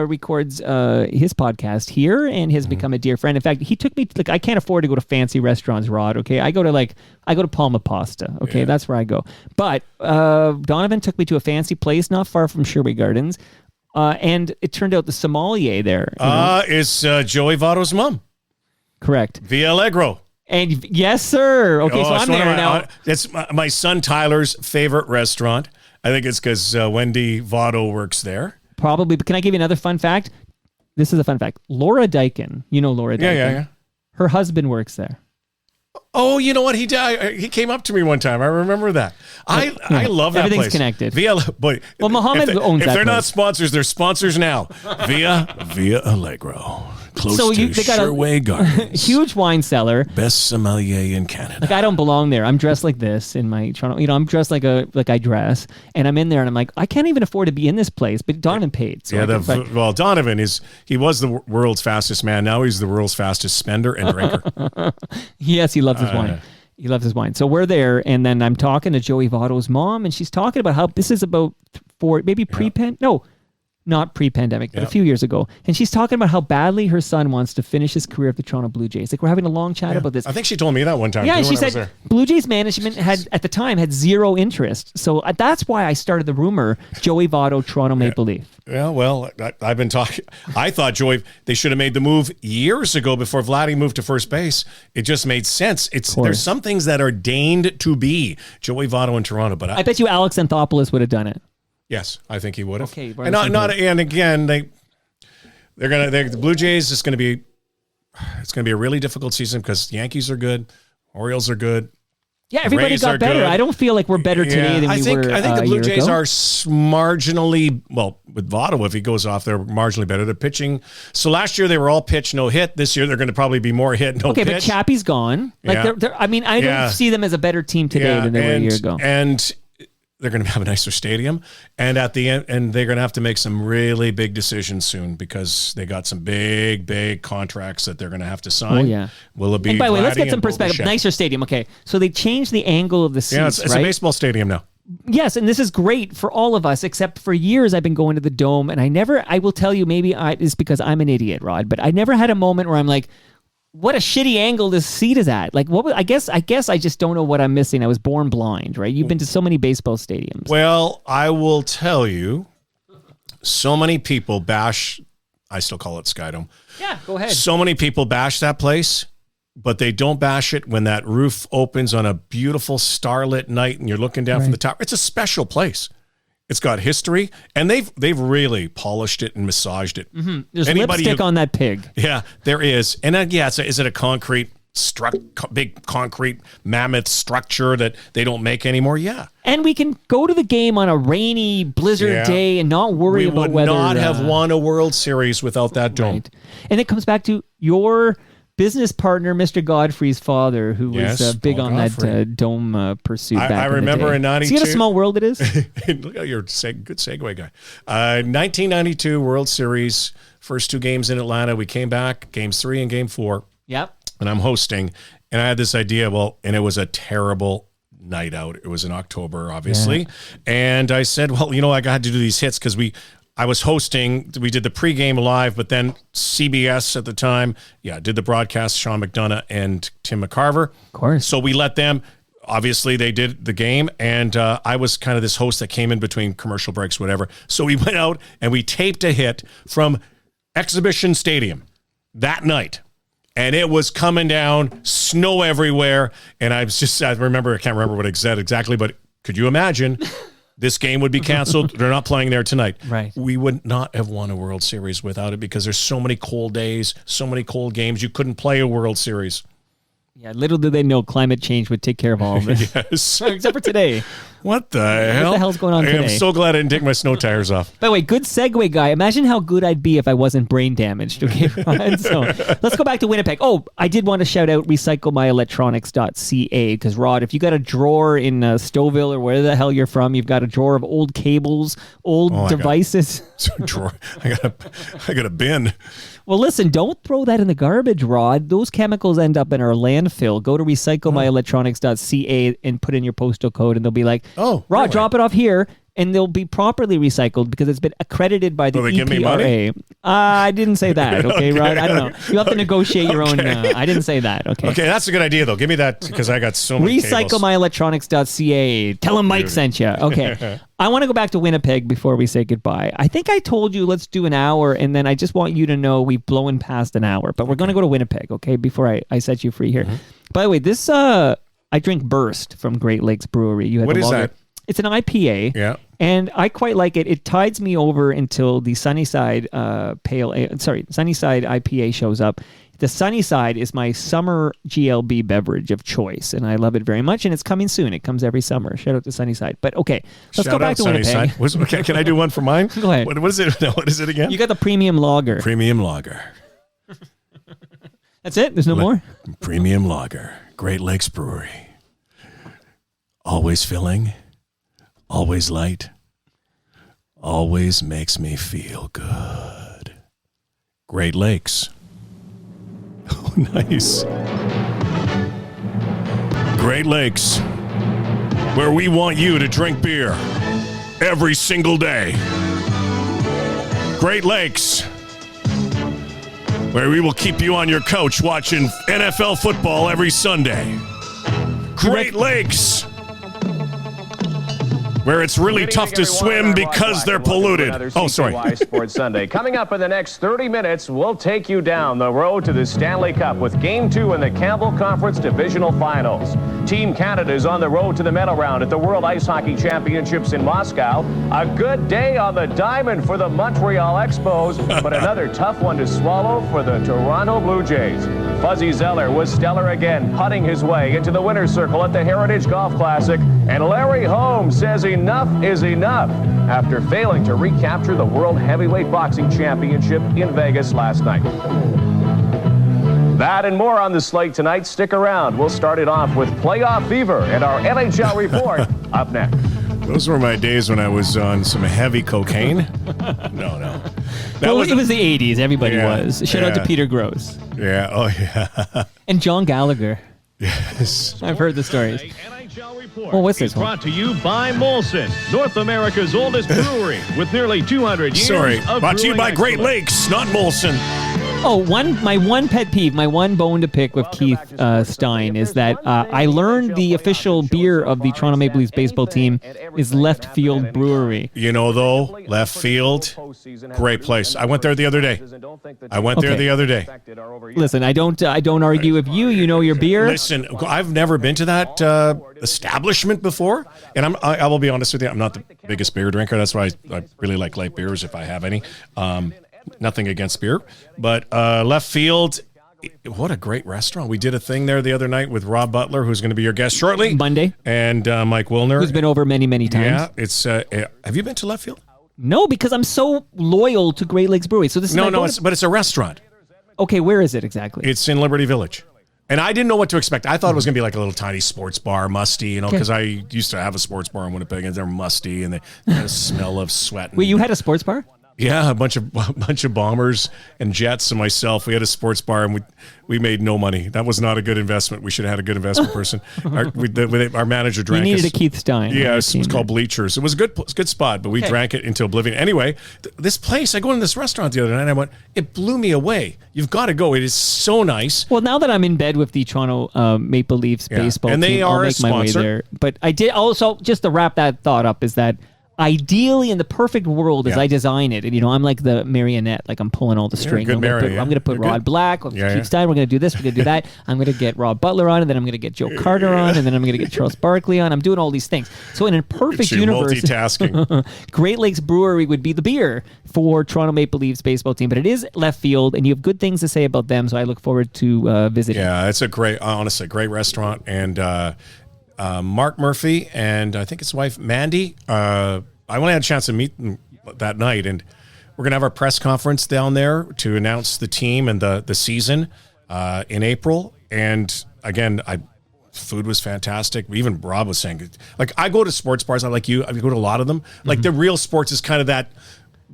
records his podcast here and has become a dear friend. In fact, he took me I can't afford to go to fancy restaurants, Rod. Okay, I go to Palma Pasta. Okay, that's where I go. But Donovan took me to a fancy place not far from Sherway Gardens, and it turned out the sommelier there is Joey Votto's mom. Correct. Via Allegro. And yes, sir. Okay, so I'm there now. It's my son Tyler's favorite restaurant. I think it's because Wendy Votto works there. Probably. But can I give you another fun fact? This is a fun fact. Laura Dykin. You know Laura Dykin. Yeah. Her husband works there. Oh, you know what? He came up to me one time. I remember that. I love that place. Everything's connected. Well, Muhammad owns that place. If they're not sponsors, they're sponsors now. Via Allegro. Close to Sherway Gardens. Huge wine cellar. Best sommelier in Canada. Like, I don't belong there. I'm dressed like this in my Toronto. I'm dressed like I dress, and I'm in there, and I'm like, I can't even afford to be in this place. But Donovan paid. So Donovan he was the world's fastest man. Now he's the world's fastest spender and drinker. Yes, he loves his wine. He loves his wine. So we're there, and then I'm talking to Joey Votto's mom, and she's talking about how this is about not pre-pandemic, but a few years ago. And she's talking about how badly her son wants to finish his career at the Toronto Blue Jays. Like, we're having a long chat about this. I think she told me that one time. Yeah, she said Blue Jays management at the time had zero interest. So that's why I started the rumor, Joey Votto, Toronto Maple Leaf. Yeah, well, I've been talking. I thought they should have made the move years ago before Vladdy moved to first base. It just made sense. There's some things that are deigned to be Joey Votto in Toronto, but I bet you Alex Anthopoulos would have done it. Yes, I think he would have. Okay, and again, the Blue Jays it's going to be a really difficult season because the Yankees are good, Orioles are good, Yeah, everybody Rays got are better. good. I don't feel like we're better today than we were I think the a Blue year Jays ago. are marginally, well, with Votto, if he goes off, they're marginally better. They're pitching. So last year they were all pitch, no hit. This year they're going to probably be more hit, no pitch. Okay, but Chappie's gone. Like I mean, I don't see them as a better team today than they were a year ago. And they're going to have a nicer stadium. And at the end, and they're going to have to make some really big decisions soon because they got some big contracts that they're going to have to sign. Oh, yeah. Will it be? And by the way, let's get Vladdy some and perspective. Bobichet? Nicer stadium. Okay, so they changed the angle of the seats, Yeah, it's right? a baseball stadium now. Yes, and this is great for all of us, except for years I've been going to the Dome, and I will tell you, maybe it's because I'm an idiot, Rod, but I never had a moment where I'm like, what a shitty angle this seat is at. Like, I guess I just don't know what I'm missing. I was born blind, right? You've been to so many baseball stadiums. Well, I will tell you, so many people bash, I still call it Skydome. Yeah, go ahead. So many people bash that place, but they don't bash it when that roof opens on a beautiful starlit night and you're looking down from the top. It's a special place. It's got history, and they've really polished it and massaged it. Mm-hmm. There's lipstick on that pig. Yeah, there is. And is it a concrete big concrete mammoth structure that they don't make anymore? Yeah. And we can go to the game on a rainy blizzard day and not worry about whether... We would not have won a World Series without that dome. Right. And it comes back to your business partner, Mr. Godfrey's father, who was big on that dome pursuit back I in the remember day. in 92. See what a small world it is? Look at your good segue guy. 1992 World Series, first two games in Atlanta. We came back, games 3 and game 4. Yep. And I'm hosting. And I had this idea, and it was a terrible night out. It was in October, obviously. Yeah. And I said, I got to do these hits because I was hosting. We did the pregame live, but then CBS at the time, did the broadcast, Sean McDonough and Tim McCarver. Of course. So we let them, obviously they did the game, and I was kind of this host that came in between commercial breaks, whatever. So we went out and we taped a hit from Exhibition Stadium that night. And it was coming down, snow everywhere. And I can't remember what it said exactly, but could you imagine this game would be canceled? They're not playing there tonight. Right. We would not have won a World Series without it because there's so many cold days, so many cold games. You couldn't play a World Series. Yeah, little did they know climate change would take care of all of this. Yes. Except for today. What the hell? What the hell's going on today? I'm so glad I didn't take my snow tires off. By the way, good segue, guy. Imagine how good I'd be if I wasn't brain damaged. Okay, Ryan? So let's go back to Winnipeg. Oh, I did want to shout out recyclemyelectronics.ca because, Rod, if you got a drawer in Stouffville or where the hell you're from, you've got a drawer of old cables, old devices. I got a bin. Well, listen, don't throw that in the garbage, Rod. Those chemicals end up in our landfill. Go to recyclemyelectronics.ca and put in your postal code, and they'll be like, Rod, really? Drop it off here, and they'll be properly recycled because it's been accredited by the EPRA. Give me money? I didn't say that, okay, Rod? I don't know. You have to negotiate your own. I didn't say that, okay? Okay, that's a good idea, though. Give me that because I got so many recyclemyelectronics.ca. Tell them Mike sent you. Okay. I want to go back to Winnipeg before we say goodbye. I think I told you let's do an hour, and then I just want you to know we've blown past an hour, but we're going to go to Winnipeg, okay, before I set you free here. Mm-hmm. By the way, this, I drink Burst from Great Lakes Brewery. What is that? It's an IPA. Yeah. And I quite like it. It tides me over until the Sunnyside Sunnyside IPA shows up. The Sunnyside is my summer GLB beverage of choice, and I love it very much, and it's coming soon. It comes every summer. Shout out to Sunnyside. But okay, let's go back to Winnipeg. Okay, can I do one for mine? Go ahead. What is it? What is it again? You got the premium lager. Premium lager. That's it? There's no more? Premium lager. Great Lakes Brewery. Always filling. Always light. Always makes me feel good. Great Lakes. Oh, nice. Great Lakes, where we want you to drink beer every single day. Great Lakes, where we will keep you on your couch watching NFL football every Sunday. Great Lakes, where it's really tough to swim because they're polluted. Oh, sorry. Sports Sunday. Coming up in the next 30 minutes, we'll take you down the road to the Stanley Cup with Game 2 in the Campbell Conference Divisional Finals. Team Canada is on the road to the medal round at the World Ice Hockey Championships in Moscow. A good day on the diamond for the Montreal Expos, but another tough one to swallow for the Toronto Blue Jays. Fuzzy Zeller was stellar again, putting his way into the winner's circle at the Heritage Golf Classic, and Larry Holmes says enough is enough after failing to recapture the World Heavyweight Boxing Championship in Vegas last night. That and more on the slate tonight. Stick around. We'll start it off with playoff fever and our NHL report up next. Those were my days when I was on some heavy cocaine. No. It was the 80s. Everybody was. Shout out to Peter Gross. Yeah. Oh, yeah. And John Gallagher. Yes. I've heard the stories. Well, what's this one? Brought to you by Molson, North America's oldest brewery with nearly 200 years of brought to you by brewing Great Lakes, not Molson. Oh, my one pet peeve, my one bone to pick with Keith Stein is that I learned the official beer of the Toronto Maple Leafs baseball team is Left Field Brewery. You know, though, Left Field, great place. I went there the other day. Listen, I don't argue with you. You know your beer. Listen, I've never been to that establishment before, and I will be honest with you, I'm not the biggest beer drinker. That's why I really like light beers if I have any. Nothing against beer, but Left Field, what a great restaurant. We did a thing there the other night with Rob Butler, who's going to be your guest shortly. Monday. And Mike Wilner. Who's been over many, many times. Yeah, it's. Have you been to Left Field? No, because I'm so loyal to Great Lakes Brewery. So this is but it's a restaurant. Okay, where is it exactly? It's in Liberty Village. And I didn't know what to expect. I thought it was going to be like a little tiny sports bar, musty, because I used to have a sports bar in Winnipeg, and they're musty, and they had a smell of sweat. Wait, you had a sports bar? Yeah, a bunch of bombers and jets and myself. We had a sports bar, and we made no money. That was not a good investment. We should have had a good investment person. Our manager drank. We needed a Keith Stein. Yeah, it was called Bleachers. It was a good spot, but we drank it into oblivion. Anyway, this place, I go in this restaurant the other night, and I went, it blew me away. You've got to go. It is so nice. Well, now that I'm in bed with the Toronto Maple Leafs baseball and they team, are I'll make my way there. But I did also, just to wrap that thought up, is that ideally, in the perfect world, as I design it, and I'm like the marionette, like I'm pulling all the strings. I'm going to put Rod Black, Keith Stein. We're going to do this. We're going to do that. I'm going to get Rob Butler on, and then I'm going to get Joe Carter on, and then I'm going to get Charles Barkley on. I'm doing all these things. So in a perfect universe, multitasking. Great Lakes Brewery would be the beer for Toronto Maple Leafs baseball team, but it is Left Field, and you have good things to say about them. So I look forward to visiting. Yeah, it's a great restaurant, and Mark Murphy and I think his wife Mandy. I only had a chance to meet them that night, and we're going to have our press conference down there to announce the team and the season in April. And again, food was fantastic. Even Rob was saying, like, I go to sports bars. I go to a lot of them. Like the real sports is kind of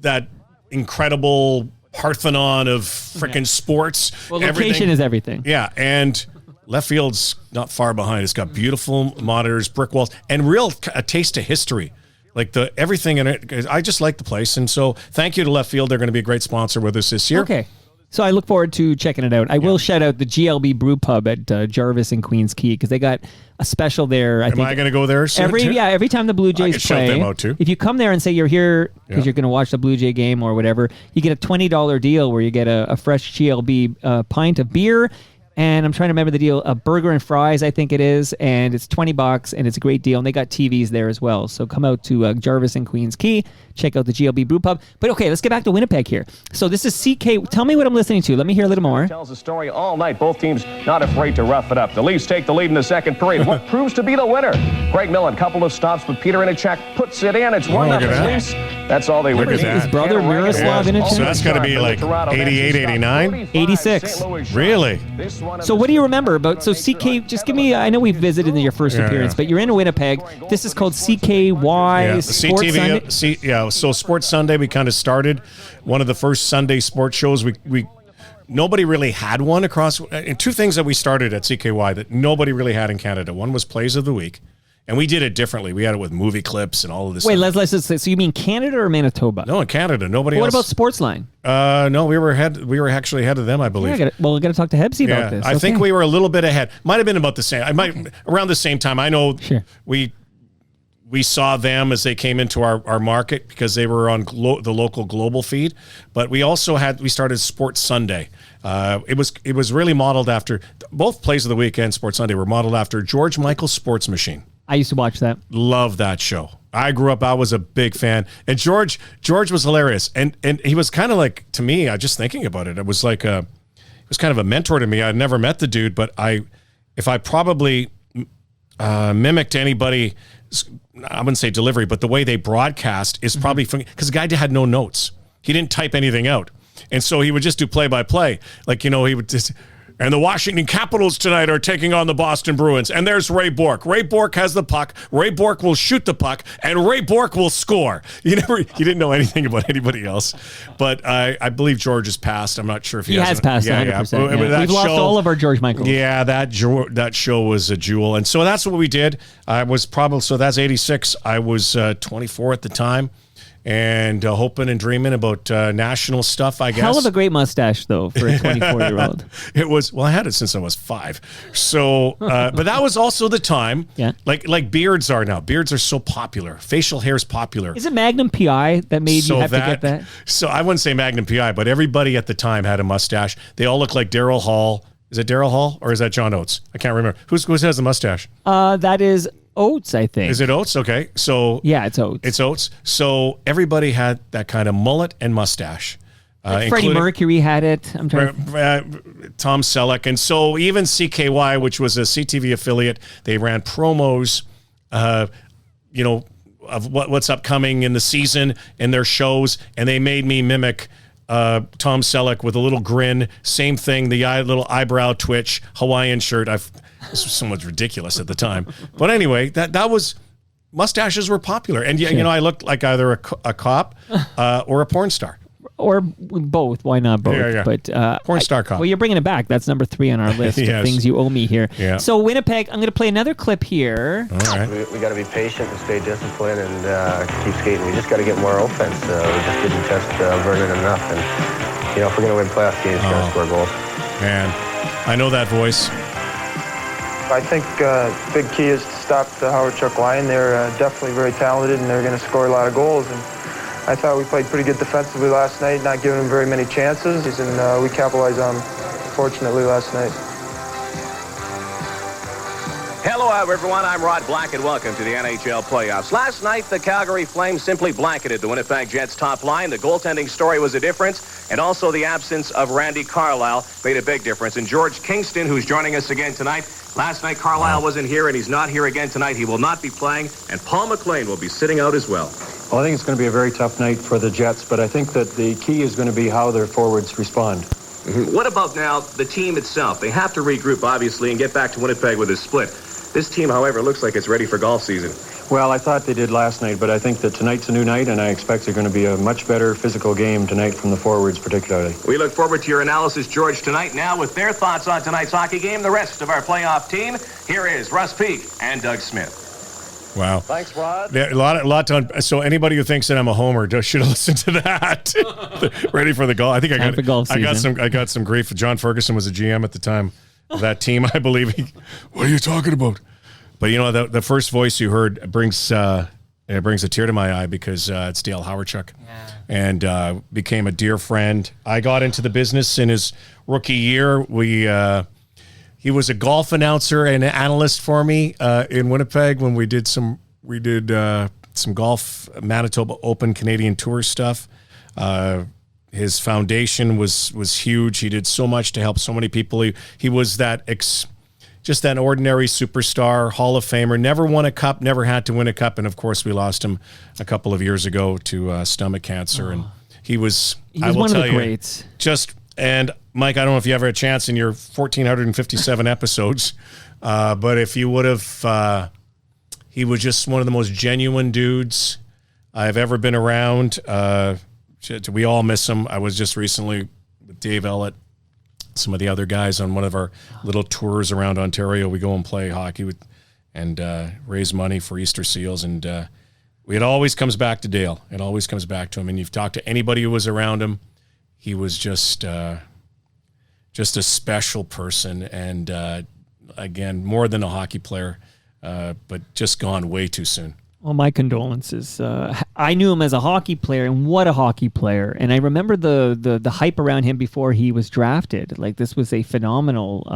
that incredible Parthenon of freaking sports. Well, location is everything. Yeah, and Left Field's not far behind. It's got beautiful monitors, brick walls, and a taste of history. Like everything in it. I just like the place. And so thank you to Left Field. They're going to be a great sponsor with us this year. Okay. So I look forward to checking it out. I will shout out the GLB Brew Pub at Jarvis and Queens Quay, because they got a special there. Am I going to go there soon? Every time the Blue Jays play, shout them out too. If you come there and say you're here because you're going to watch the Blue Jay game or whatever, you get a $20 deal where you get a fresh GLB pint of beer. And I'm trying to remember the deal, a burger and fries, I think it is, and it's $20, and it's a great deal. And they got TVs there as well. So come out to Jarvis and Queens Quay, check out the GLB Brew Pub. But okay, let's get back to Winnipeg here. So this is CK. Tell me what I'm listening to. Let me hear a little more. Tells a story all night. Both teams not afraid to rough it up. The Leafs take the lead in the second period. What proves to be the winner? Greg Millen, couple of stops with Peter Inachek, puts it in. It's 1-0 Leafs. That's all they would need. His brother Miroslav Inachek. So that's got to be like 88, 89? 86. Really? So what do you remember about, so CK, just give me, I know we visited in your first appearance, but you're in Winnipeg. This is called CKY Sports CTV, Sunday. So Sports Sunday, we kind of started one of the first Sunday sports shows. Nobody really had one across, and two things that we started at CKY that nobody really had in Canada. One was Plays of the Week, and we did it differently. We had it with movie clips and all of this Wait, stuff. let's say, so you mean Canada or Manitoba? No, in Canada. Nobody else. What about Sportsline? No, we were actually ahead of them, I believe. Yeah, we got to talk to Hebsy about this. I think we were a little bit ahead. Might have been about the same. Around the same time. I know we we saw them as they came into our market because they were on the local global feed. But we also we started Sports Sunday. It was really modeled after both plays of the weekend. Sports Sunday were modeled after George Michael's Sports Machine. I used to watch that. Love that show. I grew up. I was a big fan, and George was hilarious, and he was kind of like, to me. Just thinking about it, it was like it was kind of a mentor to me. I'd never met the dude, but if I probably mimicked anybody, I wouldn't say delivery, but the way they broadcast is probably because the guy had no notes. He didn't type anything out, and so he would just do play by play, like he would just. And the Washington Capitals tonight are taking on the Boston Bruins. And there's Ray Bourque. Ray Bourque has the puck. Ray Bourque will shoot the puck, and Ray Bourque will score. You didn't know anything about anybody else. But I believe George has passed. I'm not sure if he has passed. 100%. Yeah. We've lost all of our George Michaels. Yeah, that show was a jewel. And so that's what we did. So that's 86. I was 24 at the time. And hoping and dreaming about national stuff, I guess. Hell of a great mustache, though, for a 24-year-old. It was. Well, I had it since I was 5. So, but that was also the time. Yeah. Like beards are now. Beards are so popular. Facial hair is popular. Is it Magnum PI that made you have to get that? So I wouldn't say Magnum PI, but everybody at the time had a mustache. They all look like Daryl Hall. Is it Daryl Hall or is that John Oates? I can't remember. Who has the mustache? That is Oates, I think. Is it Oates? Okay. So yeah, it's Oates. It's Oates. So everybody had that kind of mullet and mustache. Freddie Mercury had it. I'm trying Tom Selleck. And so even CKY, which was a CTV affiliate, they ran promos, of what's upcoming in the season in their shows, and they made me mimic Tom Selleck with a little grin. Same thing, the little eyebrow twitch, Hawaiian shirt. This was somewhat ridiculous at the time. But anyway, that was... Mustaches were popular. And, I looked like either a cop or a porn star. Or both. Why not both? Yeah. But porn star cop. Well, you're bringing it back. That's number 3 on our list Yes. of things you owe me here. Yeah. So Winnipeg, I'm going to play another clip here. All right. We got to be patient and stay disciplined and keep skating. We just got to get more offense. We just didn't test Vernon enough. And, if we're going to win playoff games, we're going to score goals. Man, I know that voice. I think big key is to stop the Howard Chuck line. They're definitely very talented, and they're going to score a lot of goals. And I thought we played pretty good defensively last night, not giving them very many chances, and we capitalized on them, fortunately, last night. Hello, everyone. I'm Rod Black, and welcome to the NHL playoffs. Last night, the Calgary Flames simply blanketed the Winnipeg Jets top line. The goaltending story was a difference, and also the absence of Randy Carlyle made a big difference. And George Kingston, who's joining us again tonight, last night Carlyle wasn't here, and he's not here again tonight. He will not be playing, and Paul McLean will be sitting out as well. Well, I think it's going to be a very tough night for the Jets, but I think that the key is going to be how their forwards respond. What about now the team itself? They have to regroup, obviously, and get back to Winnipeg with a split. This team, however, looks like it's ready for golf season. Well, I thought they did last night, but I think that tonight's a new night, and I expect they're going to be a much better physical game tonight from the forwards particularly. We look forward to your analysis, George, tonight. Now, with their thoughts on tonight's hockey game, the rest of our playoff team, here is Russ Peake and Doug Smith. Wow. Thanks, Rod. Yeah, a lot to so anybody who thinks that I'm a homer should have listened to that. Ready for the golf. I think I got some grief. John Ferguson was a GM at the time of that team, I believe. What are you talking about? But the first voice you heard brings a tear to my eye because it's Dale Hawerchuk, and became a dear friend. I got into the business in his rookie year. He was a golf announcer and an analyst for me in Winnipeg when we did some golf Manitoba Open Canadian Tour stuff. His foundation was huge. He did so much to help so many people. He was just that ordinary superstar, Hall of Famer, never won a cup, never had to win a cup. And of course we lost him a couple of years ago to stomach cancer. And he was one of the greats. And Mike, I don't know if you ever had a chance in your 1,457 episodes, but if you would have, he was just one of the most genuine dudes I've ever been around. We all miss him. I was just recently with Dave Ellett, some of the other guys on one of our little tours around Ontario. We go and play hockey and raise money for Easter Seals. And it always comes back to Dale. It always comes back to him. And you've talked to anybody who was around him. He was just a special person. And again, more than a hockey player, but just gone way too soon. Well, my condolences. I knew him as a hockey player, and what a hockey player. And I remember the hype around him before he was drafted. Like, this was a phenomenal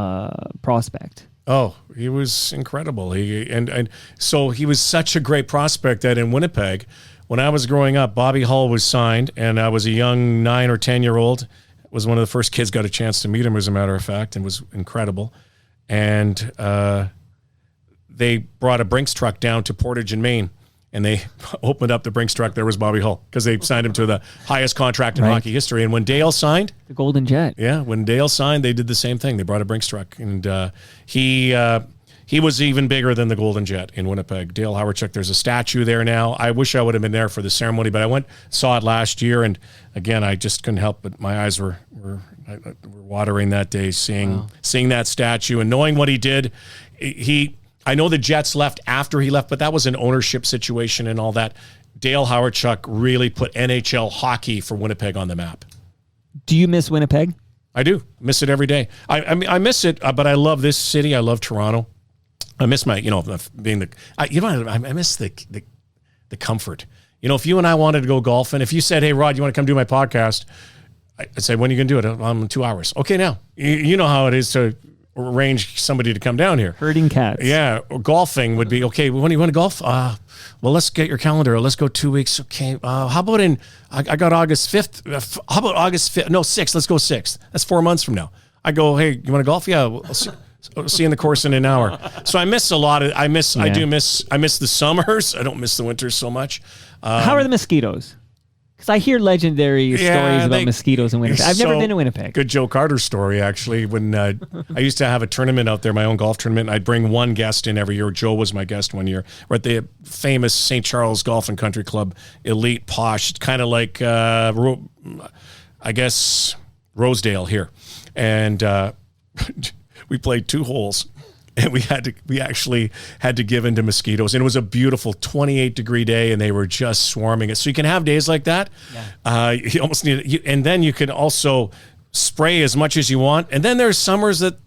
prospect. Oh, he was incredible. And so he was such a great prospect that in Winnipeg, when I was growing up, Bobby Hull was signed, and I was a young 9 or 10-year-old. Was one of the first kids got a chance to meet him, as a matter of fact, and was incredible. And they brought a Brinks truck down to Portage in Maine, and they opened up the Brinks truck. There was Bobby Hull, because they signed him to the highest contract in hockey history. And when Dale signed, the Golden Jet. Yeah, when Dale signed, they did the same thing. They brought a Brinks truck, and he was even bigger than the Golden Jet in Winnipeg. Dale Hawerchuk, there's a statue there now. I wish I would have been there for the ceremony, but I saw it last year, and again, I just couldn't help but my eyes were watering that day, seeing that statue and knowing what he did. I know the Jets left after he left, but that was an ownership situation and all that. Dale Hawerchuk really put NHL hockey for Winnipeg on the map. Do you miss Winnipeg? I do. Miss it every day. I mean, I miss it, but I love this city. I love Toronto. I miss my, being I miss the comfort. If you and I wanted to go golfing, if you said, hey, Rod, you want to come do my podcast? I'd say, when are you going to do it? I'm in 2 hours. Okay, now. You know how it is to arrange somebody to come down here. Herding cats. Yeah. Or golfing would be, okay, when do you want to golf? Well, let's get your calendar. Let's go 2 weeks. Okay. How about I got August 5th. How about August 5th? No, 6th. Let's go 6th. That's 4 months from now. I go, hey, you want to golf? Yeah. I'll see you in the course in an hour. So I miss a lot of, I miss the summers. I don't miss the winters so much. How are the mosquitoes? Because I hear legendary stories about mosquitoes in Winnipeg. I've never been to Winnipeg. Good Joe Carter story, actually. When I used to have a tournament out there, my own golf tournament, I'd bring one guest in every year. Joe was my guest one year. We're at the famous St. Charles Golf and Country Club, elite posh, kind of like, I guess, Rosedale here. And we played 2 holes. And we actually had to give in to mosquitoes. And it was a beautiful 28-degree day, and they were just swarming it. So you can have days like that. Yeah. You almost need it. And then you can also spray as much as you want. And then there's summers that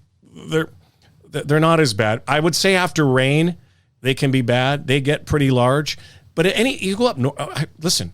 they're not as bad. I would say after rain, they can be bad. They get pretty large. But you go up north. Listen,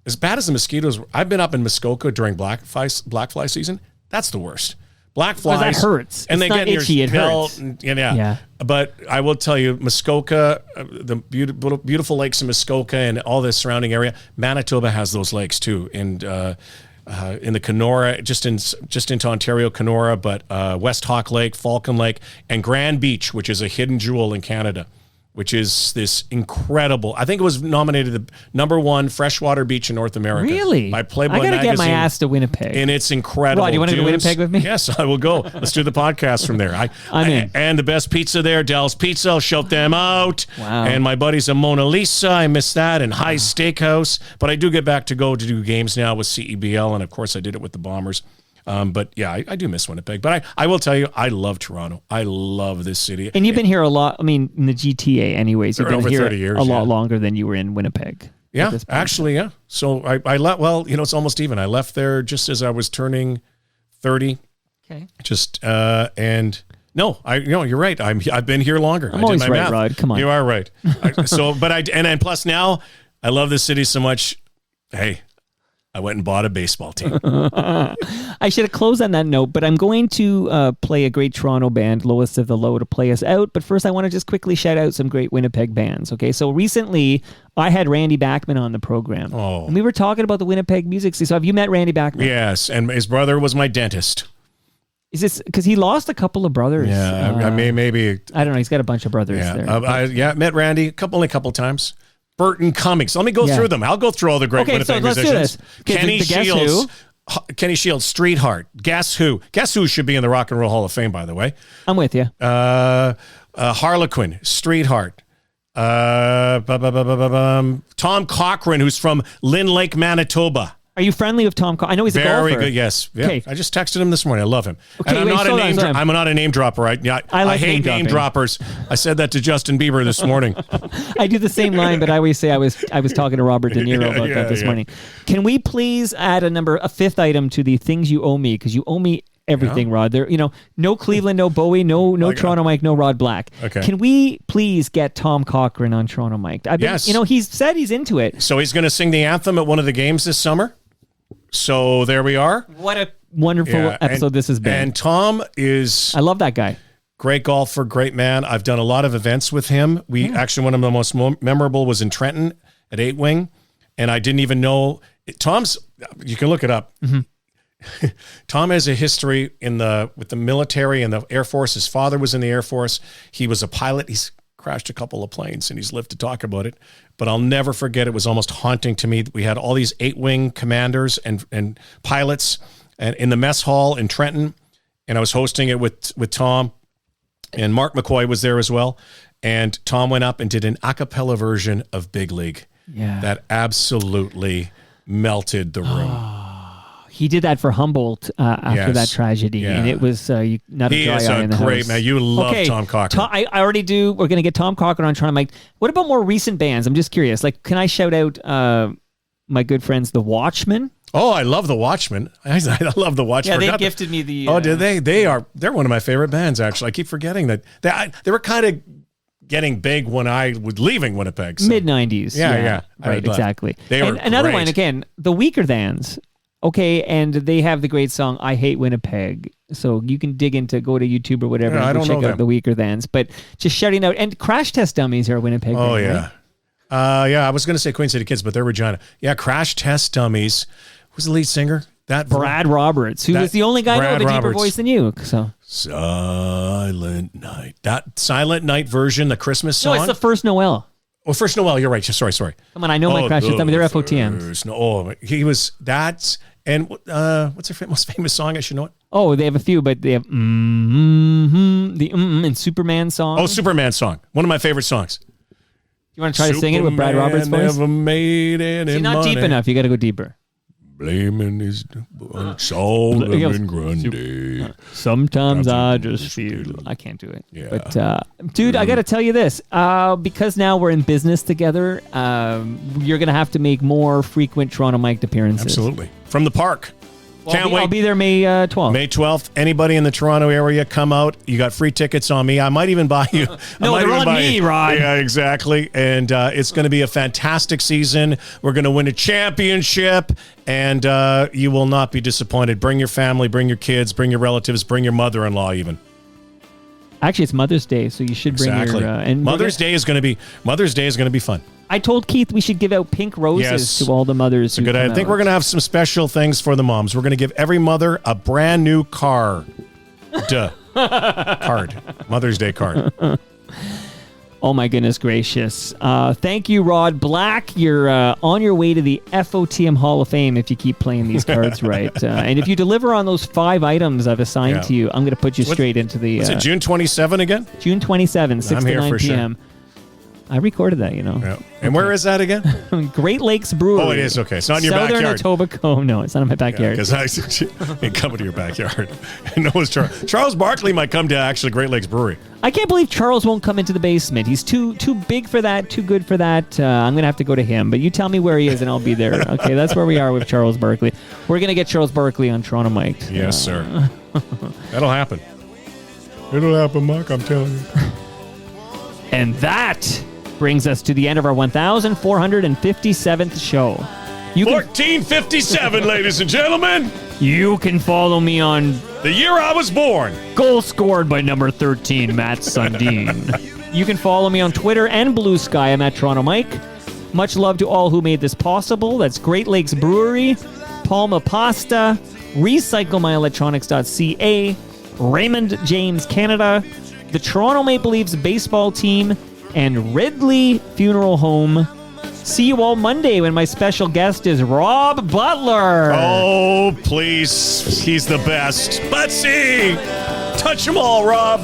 as bad as the mosquitoes, I've been up in Muskoka during black fly season. That's the worst. Black flies. That hurts. And it's they get itchy, in your pelt. Yeah. But I will tell you, Muskoka, the beautiful lakes in Muskoka and all the surrounding area, Manitoba has those lakes too. And in the Kenora, just into Ontario, Kenora, but West Hawk Lake, Falcon Lake, and Grand Beach, which is a hidden jewel in Canada, which is this incredible. I think it was nominated the #1 freshwater beach in North America. Really? By Playboy Magazine. I got to get my ass to Winnipeg. And it's incredible. Rod, you want to go to Winnipeg with me? Yes, I will go. Let's do the podcast from there. I'm in. And the best pizza there, Dell's Pizza. I'll shout them out. Wow. And my buddies at Mona Lisa. I miss that. And High Steakhouse. But I do get back to do games now with CEBL. And, of course, I did it with the Bombers. But yeah, I do miss Winnipeg. But I will tell you, I love Toronto. I love this city. And you've been here a lot. I mean, in the GTA anyways. You've been over here 30 years, a lot longer than you were in Winnipeg. Yeah, actually, yeah. So I left, it's almost even. I left there just as I was turning 30. Okay. You're right. I've been here longer. I'm always right, Rod. Come on. You are right. And plus now, I love this city so much. Hey, I went and bought a baseball team. I should have closed on that note, but I'm going to play a great Toronto band, Lowest of the Low, to play us out. But first, I want to just quickly shout out some great Winnipeg bands. Okay, so recently, I had Randy Bachman on the program. Oh. And we were talking about the Winnipeg music scene. So have you met Randy Bachman? Yes, and his brother was my dentist. Is this because he lost a couple of brothers? Yeah, maybe. I don't know. He's got a bunch of brothers there. I met Randy only a couple times. Burton Cummings. Let me go through them. I'll go through all the great Winnipeg musicians. Kenny Shields. Kenny Shields, Street Heart. Guess Who? Guess Who should be in the Rock and Roll Hall of Fame, by the way. I'm with you. Harlequin, Street Heart. Tom Cochran, who's from Lynn Lake, Manitoba. Are you friendly with Tom Cochran? I know he's a golfer. Very good, yes. Yeah. Okay. I just texted him this morning. I love him. Okay, and I'm not a name dropper. I hate name droppers. I said that to Justin Bieber this morning. I do the same line, but I always say I was talking to Robert De Niro about that this morning. Can we please add a 5th item to the things you owe me? Because you owe me everything, Rod. There, no Cleveland, no Bowie, no Toronto Mike, no Rod Black. Okay. Can we please get Tom Cochran on Toronto Mike? Yes. He's said he's into it. So he's going to sing the anthem at one of the games this summer. So there we are. What a wonderful episode this has been. And Tom is... I love that guy. Great golfer, great man. I've done a lot of events with him. Actually, one of the most memorable was in Trenton at 8 Wing. And I didn't even know... Tom's... You can look it up. Mm-hmm. Tom has a history with the military and the Air Force. His father was in the Air Force. He was a pilot. He's crashed a couple of planes, and he's lived to talk about it. But I'll never forget, it was almost haunting to me. We had all these 8 Wing commanders and pilots and in the mess hall in Trenton, and I was hosting it with Tom, and Mark McCoy was there as well. And Tom went up and did an a cappella version of Big League. Yeah. That absolutely melted the room. He did that for Humboldt after that tragedy, and it was not a dry eye in the house. He is a great man. You love Tom Cochran. I already do. We're going to get Tom Cochran on Toronto Mike. What about more recent bands? I'm just curious. Like, can I shout out my good friends, The Watchmen? Oh, I love The Watchmen. I love The Watchmen. Yeah, they gifted me the... Oh, did they? They're one of my favorite bands, actually. I keep forgetting that. They were kind of getting big when I was leaving Winnipeg. So. Mid-90s. Yeah. Right, exactly. They were another great. one, again, The Weaker Thans. Okay, and they have the great song "I Hate Winnipeg," so you can go to YouTube or whatever and check out The Weaker Thans. But just shouting out, and Crash Test Dummies are Winnipeg. Oh band, yeah, right? I was going to say Queen City Kids, but they're Regina. Yeah, Crash Test Dummies. Who's the lead singer? Brad Roberts, who was the only guy with a deeper voice than you. So Silent Night. That Silent Night version, the Christmas song. No, it's the First Noel. Oh, First Noel. You're right. Sorry. Come on, I know my Crash Test Dummies. They're FOTMs. He was that. And what's their most famous song? I should know it. Oh, they have a few, but they have the and Superman song. Oh, Superman song. One of my favorut songs. You want to try to sing it with Brad Roberts' voice? Never made any See, not money. deep enough. You got to go deeper. Blaming his Solomon Grundy. Sometimes I just feel I can't do it. Yeah. But dude, I got to tell you this: because now we're in business together, you're gonna have to make more frequent Toronto Mike appearances. Absolutely, from the park. Can't wait. I'll be there May 12th. May 12th. Anybody in the Toronto area, come out. You got free tickets on me. I might even buy you. No, they're on me, Rod. Yeah, exactly. And it's going to be a fantastic season. We're going to win a championship, and you will not be disappointed. Bring your family, bring your kids, bring your relatives, bring your mother-in-law even. Actually, it's Mother's Day, so you should bring your... and Mother's Day is going to be fun. I told Keith we should give out pink roses to all the mothers. I think we're going to have some special things for the moms. We're going to give every mother a brand new card. Mother's Day card. Oh my goodness gracious. Thank you, Rod Black. You're on your way to the FOTM Hall of Fame if you keep playing these cards right. And if you deliver on those 5 items I've assigned to you, I'm going to put you straight into the... Is it June 27 again? June 27, 6 to 9 p.m. Sure. I recorded that, Yeah. And where is that again? Great Lakes Brewery. Oh, it is? Okay. It's not in your Southern backyard. Etobicoke. No, it's not in my backyard. Because I ain't coming to your backyard. No, it's Charles Barkley might come to actually Great Lakes Brewery. I can't believe Charles won't come into the basement. He's too big for that, too good for that. I'm going to have to go to him. But you tell me where he is and I'll be there. Okay, that's where we are with Charles Barkley. We're going to get Charles Barkley on Toronto Mike. Yes, sir. That'll happen. It'll happen, Mark, I'm telling you. And that brings us to the end of our 1,457th show. 1457, ladies and gentlemen. You can follow me on the year I was born. Goal scored by number 13, Matt Sundin. You can follow me on Twitter and Blue Sky. I'm at Toronto Mike. Much love to all who made this possible. That's Great Lakes Brewery, Palma Pasta, RecycleMyElectronics.ca, Raymond James Canada, the Toronto Maple Leafs baseball team, and Ridley Funeral Home. See you all Monday when my special guest is Rob Butler. Oh, please. He's the best. Let's see. Touch them all, Rob.